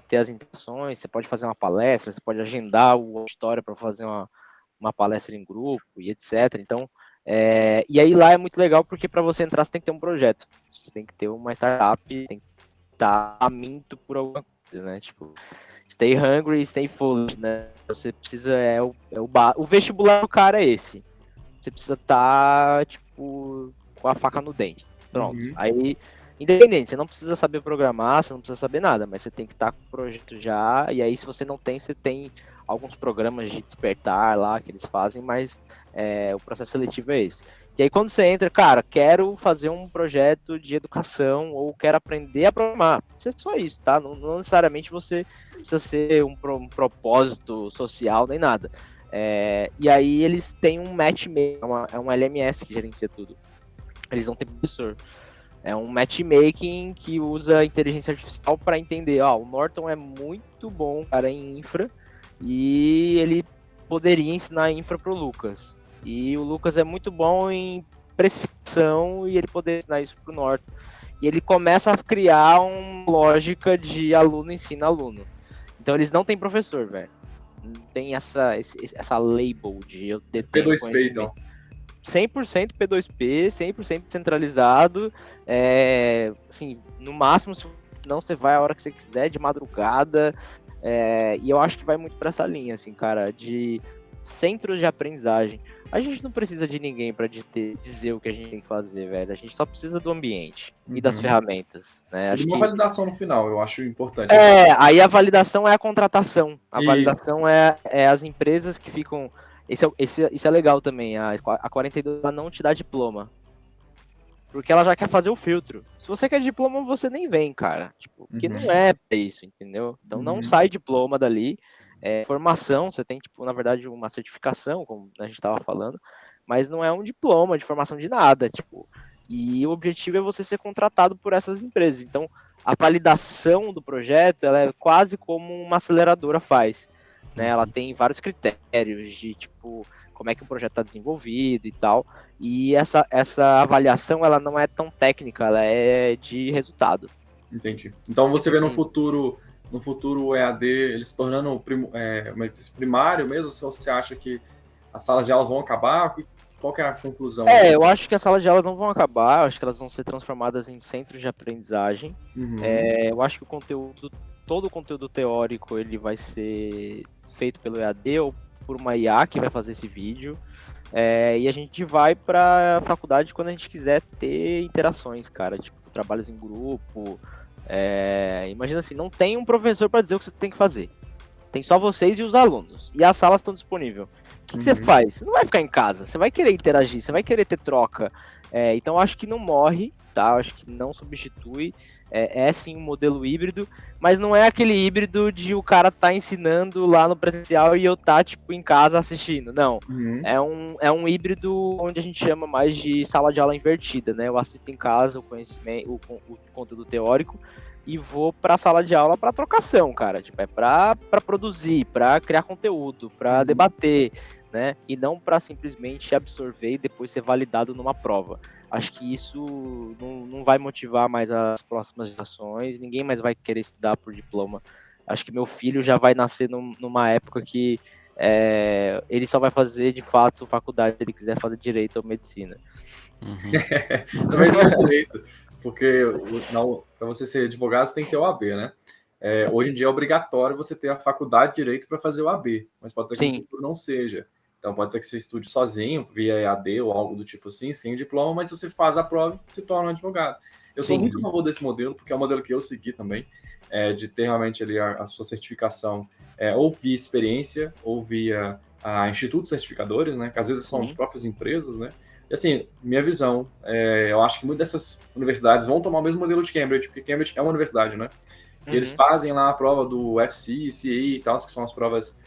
ter as interações. Você pode fazer uma palestra, você pode agendar o auditório para fazer uma palestra em grupo e etc. Então, e aí lá é muito legal porque para você entrar você tem que ter um projeto, você tem que ter uma startup, tem que estar faminto por alguma coisa, né? Tipo, stay hungry, stay foolish, né? Você precisa, o vestibular do cara é esse. Você precisa estar, tipo, com a faca no dente. Pronto. Aí, independente, você não precisa saber programar, você não precisa saber nada, mas você tem que estar com o projeto já, e aí se você não tem, você tem alguns programas de despertar lá que eles fazem, mas o processo seletivo é esse. E aí quando você entra, cara, quero fazer um projeto de educação ou quero aprender a programar. Isso é só isso, tá? Não necessariamente você precisa ser um propósito social nem nada. E aí eles têm um matchmaker, é um LMS que gerencia tudo. Eles não têm professor. É um matchmaking que usa inteligência artificial para entender, ó, o Norton é muito bom, cara, em infra, e ele poderia ensinar infra pro Lucas. E o Lucas é muito bom em precificação e ele poderia ensinar isso pro Norton. E ele começa a criar uma lógica de aluno ensina aluno. Então eles não têm professor, velho. Não tem essa label de eu detenho P2P, conhecimento. então. 100% P2P, 100% centralizado, assim, no máximo, se não você vai a hora que você quiser, de madrugada, e eu acho que vai muito para essa linha, assim, cara, de centros de aprendizagem. A gente não precisa de ninguém para dizer o que a gente tem que fazer, velho, a gente só precisa do ambiente e das ferramentas, né? Acho uma validação no final, eu acho importante. Aí a validação é a contratação, a validação é as empresas que ficam... Isso é legal também, a 42 ela não te dá diploma. Porque ela já quer fazer o filtro. Se você quer diploma, você nem vem, cara. Tipo, porque não é pra isso, entendeu? Então não sai diploma dali. Formação, você tem, tipo, na verdade, uma certificação, como a gente tava falando, mas não é um diploma de formação de nada, tipo. E o objetivo é você ser contratado por essas empresas. Então, a validação do projeto, ela é quase como uma aceleradora faz. Né, ela tem vários critérios de, tipo, como é que o projeto está desenvolvido e tal, e essa avaliação, ela não é tão técnica, ela é de resultado. Entendi. Então você vê no futuro o EAD, ele se tornando primário mesmo, ou você acha que as salas de aulas vão acabar? Qual que é a conclusão? Eu acho que as salas de aulas não vão acabar, eu acho que elas vão ser transformadas em centros de aprendizagem. Eu acho que todo o conteúdo teórico, ele vai ser feito pelo EAD ou por uma IA que vai fazer esse vídeo, e a gente vai para a faculdade quando a gente quiser ter interações, cara, tipo, trabalhos em grupo, imagina assim, não tem um professor para dizer o que você tem que fazer, tem só vocês e os alunos, e as salas estão disponíveis. O que você faz? Você não vai ficar em casa, você vai querer interagir, você vai querer ter troca, então eu acho que não morre, tá? Eu acho que não substitui, sim um modelo híbrido, mas não é aquele híbrido de o cara tá ensinando lá no presencial e eu tá, tipo, em casa assistindo, não. É um híbrido onde a gente chama mais de sala de aula invertida, né? Eu assisto em casa o conhecimento, o conteúdo teórico e vou pra sala de aula pra trocação, cara, tipo, pra produzir, pra criar conteúdo, pra debater, né? E não pra simplesmente absorver e depois ser validado numa prova. Acho que isso não vai motivar mais as próximas gerações, ninguém mais vai querer estudar por diploma. Acho que meu filho já vai nascer numa época que ele só vai fazer, de fato, faculdade se ele quiser fazer direito ou medicina. Também não é direito, porque para você ser advogado, você tem que ter o AB, né? Hoje em dia é obrigatório você ter a faculdade de direito para fazer o AB, mas pode ser que no futuro não seja. Então pode ser que você estude sozinho, via EAD ou algo do tipo assim, sem diploma, mas se você faz a prova, se torna um advogado. Eu sou muito a favor desse modelo, porque é o modelo que eu segui também, de ter realmente ali a sua certificação, ou via experiência, ou via institutos certificadores, né, que às vezes são as próprias empresas, né. E assim, minha visão, eu acho que muitas dessas universidades vão tomar o mesmo modelo de Cambridge, porque Cambridge é uma universidade, né. E eles fazem lá a prova do FCE, CA e tal, que são as provas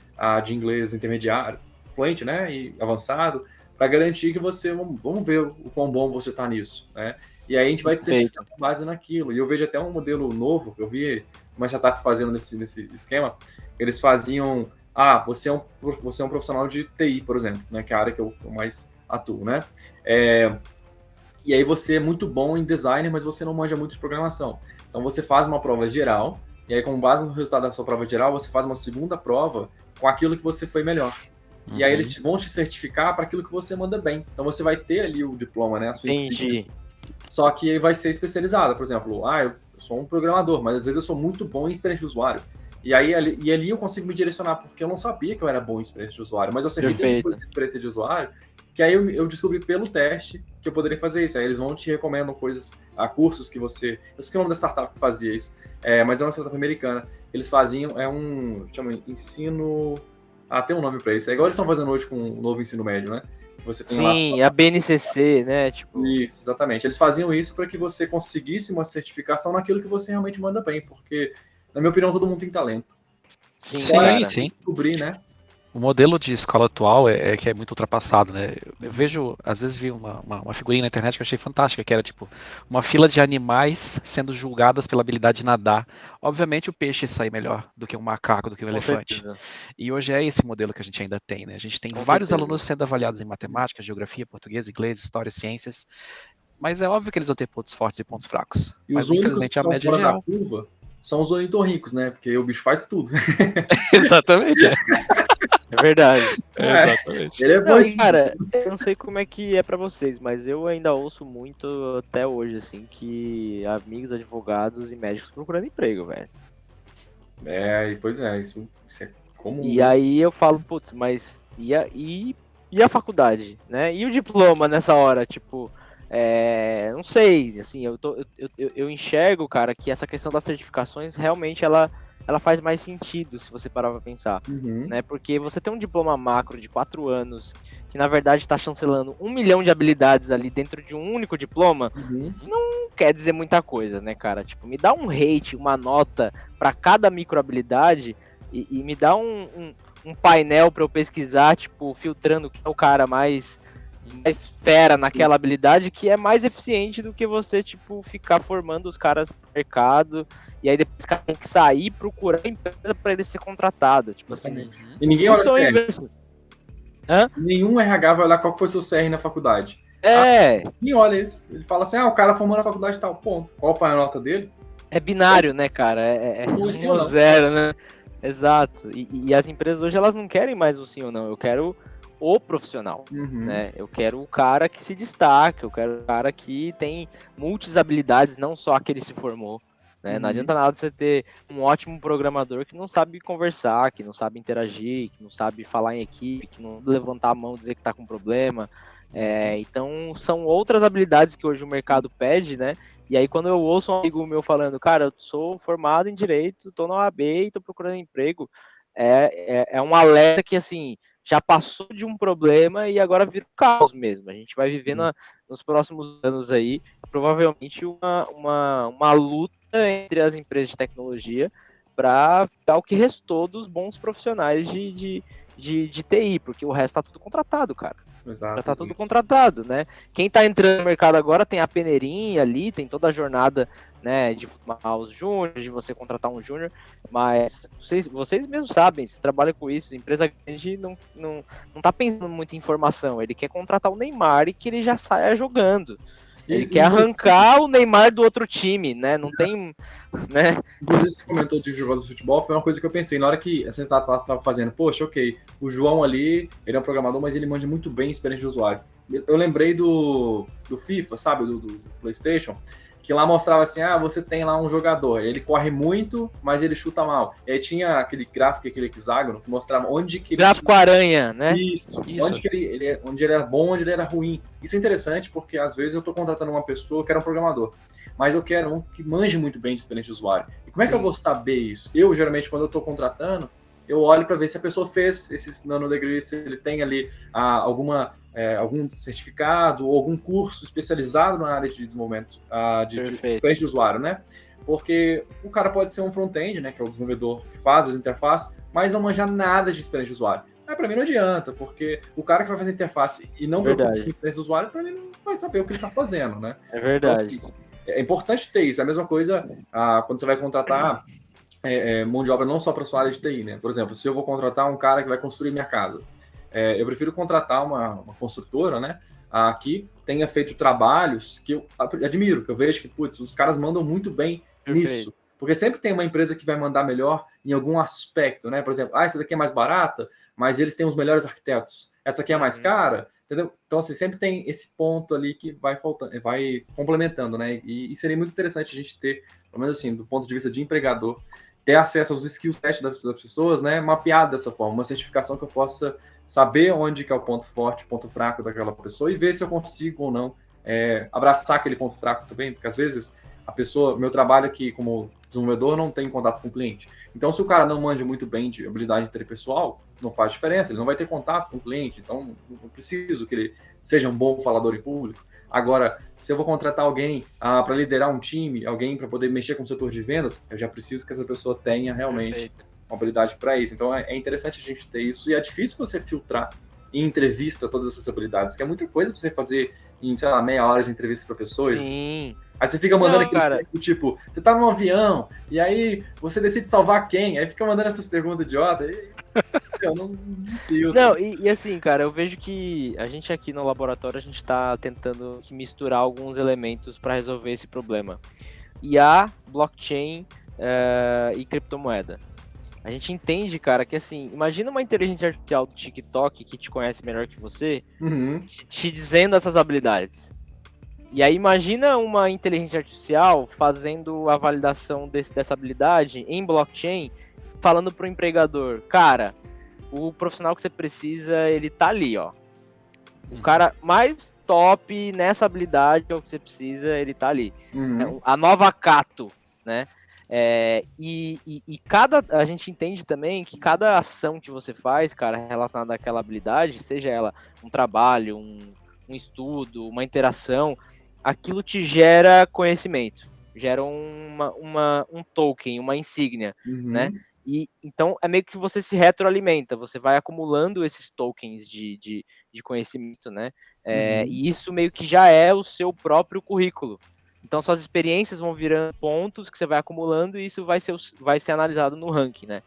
de inglês intermediário, fluente, né, e avançado, para garantir que você, vamos ver o quão bom você está nisso, né, e aí a gente vai te certificar com base naquilo, e eu vejo até um modelo novo, eu vi uma startup fazendo nesse esquema, eles faziam, você é um profissional de TI, por exemplo, né, que é a área que eu mais atuo, né, e aí você é muito bom em design, mas você não manja muito de programação, então você faz uma prova geral, e aí com base no resultado da sua prova geral, você faz uma segunda prova com aquilo que você foi melhor. E aí eles vão te certificar para aquilo que você manda bem. Então você vai ter ali o diploma, né? A sua insígnia. Só que vai ser especializada. Por exemplo, eu sou um programador, mas às vezes eu sou muito bom em experiência de usuário. E aí ali eu consigo me direcionar, porque eu não sabia que eu era bom em experiência de usuário, mas eu sempre tive experiência de usuário, que aí eu descobri pelo teste que eu poderia fazer isso. Aí eles vão te recomendam coisas, cursos que você... Eu sei que é o nome da startup que fazia isso, mas é uma startup americana. Eles faziam, chama ensino... tem um nome para isso. É igual eles estão fazendo hoje com o novo ensino médio, né? Você tem a BNCC, né? Tipo... Isso, exatamente. Eles faziam isso para que você conseguisse uma certificação naquilo que você realmente manda bem, porque, na minha opinião, todo mundo tem talento. Sim. Descobrir, né? O modelo de escola atual é que é muito ultrapassado, né? Eu vejo, às vezes vi uma figurinha na internet que eu achei fantástica, que era tipo uma fila de animais sendo julgadas pela habilidade de nadar. Obviamente o peixe sai melhor do que um macaco, do que um Com elefante. certeza, E hoje é esse modelo que a gente ainda tem, né? A gente tem com vários certeza. alunos sendo avaliados em matemática, geografia, português, inglês, história, ciências, mas é óbvio que eles vão ter pontos fortes e pontos fracos. E os Mas únicos que infelizmente a são média é fora da geral. curva são os ornitorrincos, né? Porque o bicho faz tudo. Exatamente, é. É verdade. Exatamente. Ele é Não, bom. e cara, eu não sei como é que é pra vocês, mas eu ainda ouço muito até hoje, assim, que amigos advogados e médicos procurando emprego, velho. Pois é, isso é comum, E viu? aí eu falo, putz, mas e a faculdade, né? E o diploma nessa hora, tipo, não sei, assim, eu enxergo, cara, que essa questão das certificações realmente ela faz mais sentido se você parar pra pensar, Uhum. né? Porque você tem um diploma macro de 4 anos, que na verdade está chancelando 1 milhão de habilidades ali dentro de um único diploma, Uhum. não quer dizer muita coisa, né, cara? Tipo, me dá um rate, uma nota para cada micro habilidade e me dá um painel para eu pesquisar, tipo, filtrando quem é o cara mais fera naquela habilidade, que é mais eficiente do que você, tipo, ficar formando os caras no mercado e aí depois o cara tem que sair procurar empresa para ele ser contratado. Tipo assim, Exatamente. Uhum. E o ninguém olha fluxo é o CR. inverso. Hã? Nenhum RH vai olhar qual que foi seu CR na faculdade. É, Ninguém olha isso. Ele fala assim, o cara formou na faculdade e tal, ponto. Qual foi a nota dele? é binário, né, cara? É Ou sim 1 ou ou não. 0, né? Exato. E as empresas hoje elas não querem mais o sim ou não. Eu quero o profissional, Uhum. né? Eu quero o cara que se destaca, eu quero o cara que tem multis habilidades, não só que ele se formou. Né? Não Uhum. adianta nada você ter um ótimo programador que não sabe conversar, que não sabe interagir, que não sabe falar em equipe, que não levantar a mão e dizer que está com problema. Então, são outras habilidades que hoje o mercado pede, né? E aí, quando eu ouço um amigo meu falando, cara, eu sou formado em Direito, tô na OAB e tô procurando emprego, é um alerta que, assim, já passou de um problema e agora vira um caos mesmo. A gente vai viver nos próximos anos aí, provavelmente, uma luta entre as empresas de tecnologia para dar o que restou dos bons profissionais de TI, porque o resto tá tudo contratado, cara. Exato. Já tá tudo contratado, né? Quem tá entrando no mercado agora tem a peneirinha ali, tem toda a jornada, né, de formar os júniores, de você contratar um júnior, mas vocês mesmos sabem, vocês trabalham com isso, empresa grande não tá pensando muito em informação, ele quer contratar o Neymar e que ele já saia jogando. Ele quer arrancar o Neymar do outro time, né? Não tem, né? Inclusive, você comentou de jogador de futebol, foi uma coisa que eu pensei. Na hora que essa startup estava fazendo, poxa, ok, o João ali, ele é um programador, mas ele manja muito bem experiência de usuário. Eu lembrei do FIFA, sabe, do PlayStation, que lá mostrava assim, você tem lá um jogador, ele corre muito, mas ele chuta mal. E aí tinha aquele gráfico, aquele hexágono, que mostrava onde que ele... Gráfico aranha, né? Isso. Onde que onde ele era bom, onde ele era ruim. Isso é interessante porque às vezes eu estou contratando uma pessoa que era um programador, mas eu quero um que manje muito bem de experiência de usuário. E como é que eu vou saber isso? Eu, geralmente, quando eu estou contratando, eu olho para ver se a pessoa fez esses nanodegrees, se ele tem ali algum certificado ou algum curso especializado na área de desenvolvimento de experiência de usuário, né? Porque o cara pode ser um front-end, né, que é o desenvolvedor que faz as interfaces, mas não manja nada de experiência de usuário. Para mim não adianta, porque o cara que vai fazer interface e não preocupa com a experiência do usuário, para mim não vai saber o que ele está fazendo, né? É verdade. Então, assim, é importante ter isso. É a mesma coisa quando você vai contratar mão de obra não só para sua área de TI, né? Por exemplo, se eu vou contratar um cara que vai construir minha casa, eu prefiro contratar uma construtora, né? Que tenha feito trabalhos que eu admiro, que eu vejo que, putz, os caras mandam muito bem nisso. Porque sempre tem uma empresa que vai mandar melhor em algum aspecto, né? Por exemplo, essa daqui é mais barata, mas eles têm os melhores arquitetos. Essa aqui é mais cara, entendeu? Então, assim, sempre tem esse ponto ali que vai faltando, vai complementando, né? E seria muito interessante a gente ter, pelo menos assim, do ponto de vista de empregador, ter acesso aos skills test das pessoas, né? Mapeado dessa forma, uma certificação que eu possa saber onde que é o ponto forte, o ponto fraco daquela pessoa e ver se eu consigo ou não abraçar aquele ponto fraco também, porque às vezes a pessoa, meu trabalho aqui como desenvolvedor não tem contato com o cliente. Então, se o cara não manja muito bem de habilidade interpessoal, não faz diferença, ele não vai ter contato com o cliente, então não preciso que ele seja um bom falador em público. Agora, se eu vou contratar alguém para liderar um time, alguém para poder mexer com o setor de vendas, eu já preciso que essa pessoa tenha realmente uma habilidade para isso. Então é interessante a gente ter isso, e é difícil você filtrar em entrevista todas essas habilidades, que é muita coisa para você fazer em, sei lá, meia hora de entrevista para pessoas. Sim. Aí você fica mandando aqueles cara, textos, tipo, você tá num avião, e aí você decide salvar quem? Aí fica mandando essas perguntas idiotas, e eu não filtro. Não, e assim, cara, eu vejo que a gente aqui no laboratório, a gente tá tentando misturar alguns elementos para resolver esse problema. IA, blockchain e criptomoeda. A gente entende, cara, que assim, imagina uma inteligência artificial do TikTok que te conhece melhor que você, te dizendo essas habilidades. E aí imagina uma inteligência artificial fazendo a validação dessa habilidade em blockchain, falando pro empregador, cara, o profissional que você precisa, ele tá ali, ó. O cara mais top nessa habilidade é o que você precisa, ele tá ali. A nova Cato, né? A gente entende também que cada ação que você faz, cara, relacionada àquela habilidade, seja ela um trabalho, um estudo, uma interação, aquilo te gera conhecimento, gera um token, uma insígnia, né? E então é meio que você se retroalimenta, você vai acumulando esses tokens de conhecimento, né? E isso meio que já é o seu próprio currículo. Então suas experiências vão virando pontos que você vai acumulando e isso vai ser analisado no ranking, né?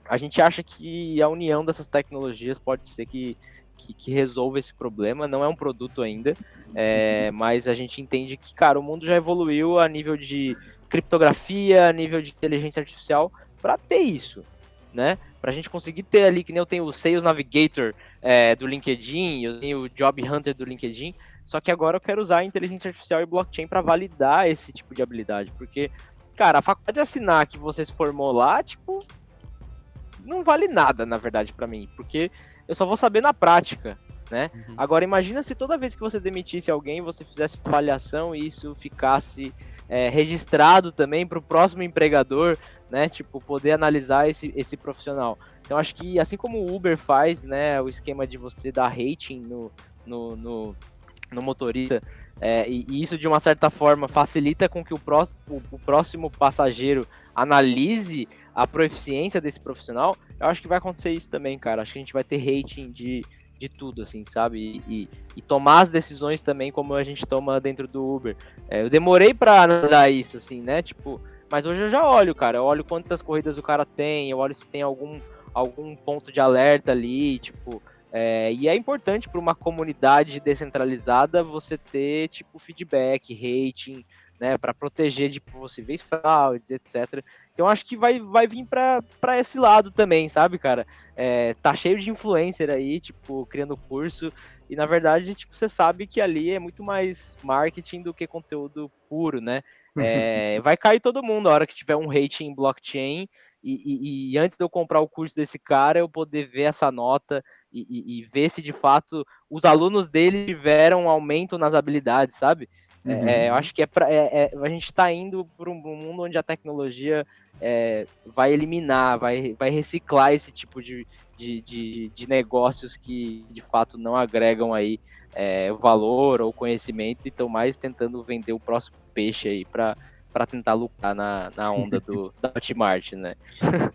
A gente acha que a união dessas tecnologias pode ser que resolva esse problema. Não é um produto ainda, mas a gente entende que, cara, o mundo já evoluiu a nível de criptografia, a nível de inteligência artificial, para ter isso, né? Para a gente conseguir ter ali, que nem eu tenho o Sales Navigator do LinkedIn, eu tenho o Job Hunter do LinkedIn, só que agora eu quero usar a inteligência artificial e blockchain para validar esse tipo de habilidade, porque, cara, a faculdade de assinar que você se formou lá, tipo, não vale nada, na verdade, para mim, porque eu só vou saber na prática, né? Agora, imagina se toda vez que você demitisse alguém, você fizesse avaliação e isso ficasse registrado também para o próximo empregador, né? Tipo, poder analisar esse profissional. Então, acho que assim como o Uber faz, né? O esquema de você dar rating no motorista, e isso de uma certa forma facilita com que o próximo passageiro analise a proficiência desse profissional. Eu acho que vai acontecer isso também, cara. Acho que a gente vai ter rating de tudo, assim, sabe? E tomar as decisões também como a gente toma dentro do Uber. Eu demorei pra analisar isso, assim, né? Tipo, mas hoje eu já olho, cara. Eu olho quantas corridas o cara tem, eu olho se tem algum ponto de alerta ali, tipo. E é importante para uma comunidade descentralizada você ter, tipo, feedback, rating, né? Para proteger de possíveis fraudes, etc. Então acho que vai vir para esse lado também, sabe, cara? Tá cheio de influencer aí, tipo, criando curso, e na verdade, tipo, você sabe que ali é muito mais marketing do que conteúdo puro, né? Vai cair todo mundo a hora que tiver um rating em blockchain, e antes de eu comprar o curso desse cara, eu poder ver essa nota e ver se de fato os alunos dele tiveram um aumento nas habilidades, sabe? Eu acho que a gente está indo para um mundo onde a tecnologia vai eliminar, vai reciclar esse tipo de negócios que de fato não agregam aí valor ou conhecimento e estão mais tentando vender o próximo peixe aí para tentar lucrar na onda da Hotmart, né?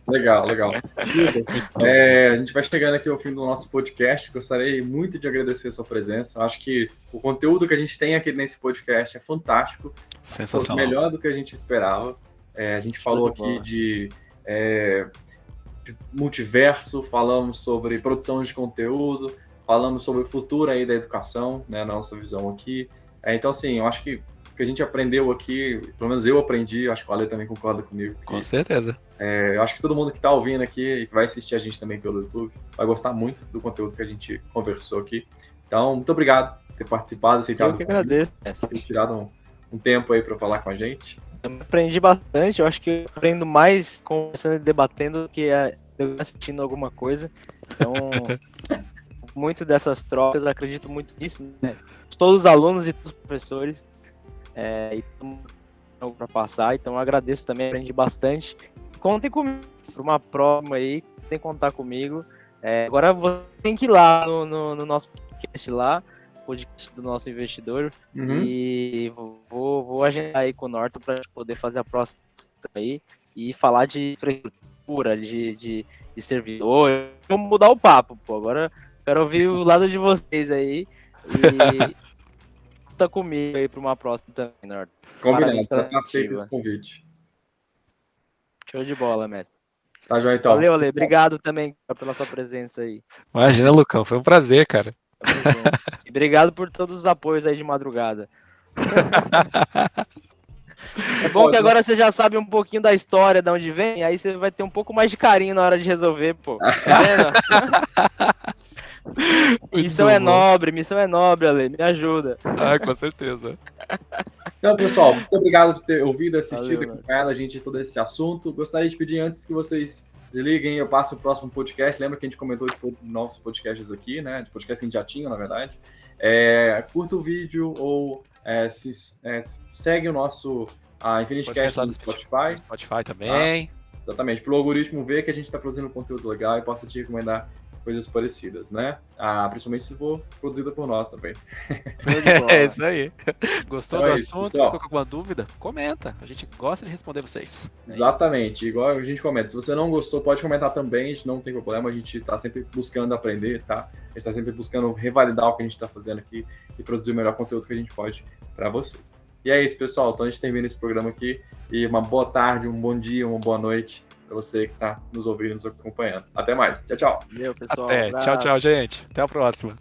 Legal. Lucas, a gente vai chegando aqui ao fim do nosso podcast. Gostaria muito de agradecer a sua presença. Acho que o conteúdo que a gente tem aqui nesse podcast é fantástico. Sensacional. Foi melhor do que a gente esperava. A gente falou aqui de multiverso, falamos sobre produção de conteúdo, falamos sobre o futuro aí da educação, né, na nossa visão aqui. Então, assim, eu acho que o que a gente aprendeu aqui, pelo menos eu aprendi, acho que o Ale também concorda comigo. Com certeza. Eu acho que todo mundo que está ouvindo aqui e que vai assistir a gente também pelo YouTube vai gostar muito do conteúdo que a gente conversou aqui. Então, muito obrigado por ter participado, aceitado. Eu que agradeço. Ter tirado um tempo aí para falar com a gente. Eu aprendi bastante, eu acho que eu aprendo mais conversando e debatendo do que assistindo alguma coisa. Então, muito dessas trocas, eu acredito muito nisso, né? Todos os alunos e todos os professores para passar, então eu agradeço também, aprendi bastante. Contem comigo para uma prova aí, tem que contar comigo. Agora você tem que ir lá no nosso podcast lá, podcast do nosso investidor, e vou agendar aí com o Norton para poder fazer a próxima aí e falar de infraestrutura. pura de servidor. Vamos mudar o papo, pô. Agora quero ouvir o lado de vocês aí. E tá comigo aí pra uma próxima também, Norton. Combinado, tá aceito esse convite. Show de bola, mestre. Tá, joia, então. Valeu, Ale. Obrigado também pela sua presença aí. Imagina, Lucão, foi um prazer, cara. E obrigado por todos os apoios aí de madrugada. É bom que agora você já sabe um pouquinho da história, de onde vem, aí você vai ter um pouco mais de carinho na hora de resolver, pô. Tá vendo? Missão é nobre, Ale. Me ajuda. Ah, com certeza. Então, pessoal, muito obrigado por ter ouvido, assistido e acompanhado a gente todo esse assunto. Gostaria de pedir, antes que vocês desliguem, eu passo o próximo podcast. Lembra que a gente comentou de novos podcasts aqui, né? De podcasts que a gente já tinha, na verdade. Curta o vídeo ou segue o nosso Infinity Cast no Spotify. Spotify também. Exatamente, pelo algoritmo ver que a gente está produzindo conteúdo legal e possa te recomendar coisas parecidas, né? Principalmente se for produzida por nós também. É isso aí. Gostou então do assunto? Pessoal. Ficou com alguma dúvida? Comenta. A gente gosta de responder vocês. Exatamente, igual a gente comenta. Se você não gostou, pode comentar também, a gente não tem problema, a gente está sempre buscando aprender, tá? A gente está sempre buscando revalidar o que a gente está fazendo aqui e produzir o melhor conteúdo que a gente pode para vocês. E é isso, pessoal. Então a gente termina esse programa aqui e uma boa tarde, um bom dia, uma boa noite para você que está nos ouvindo, nos acompanhando. Até mais. Tchau, tchau. Valeu, pessoal. Até. Tchau, tchau, gente. Até a próxima.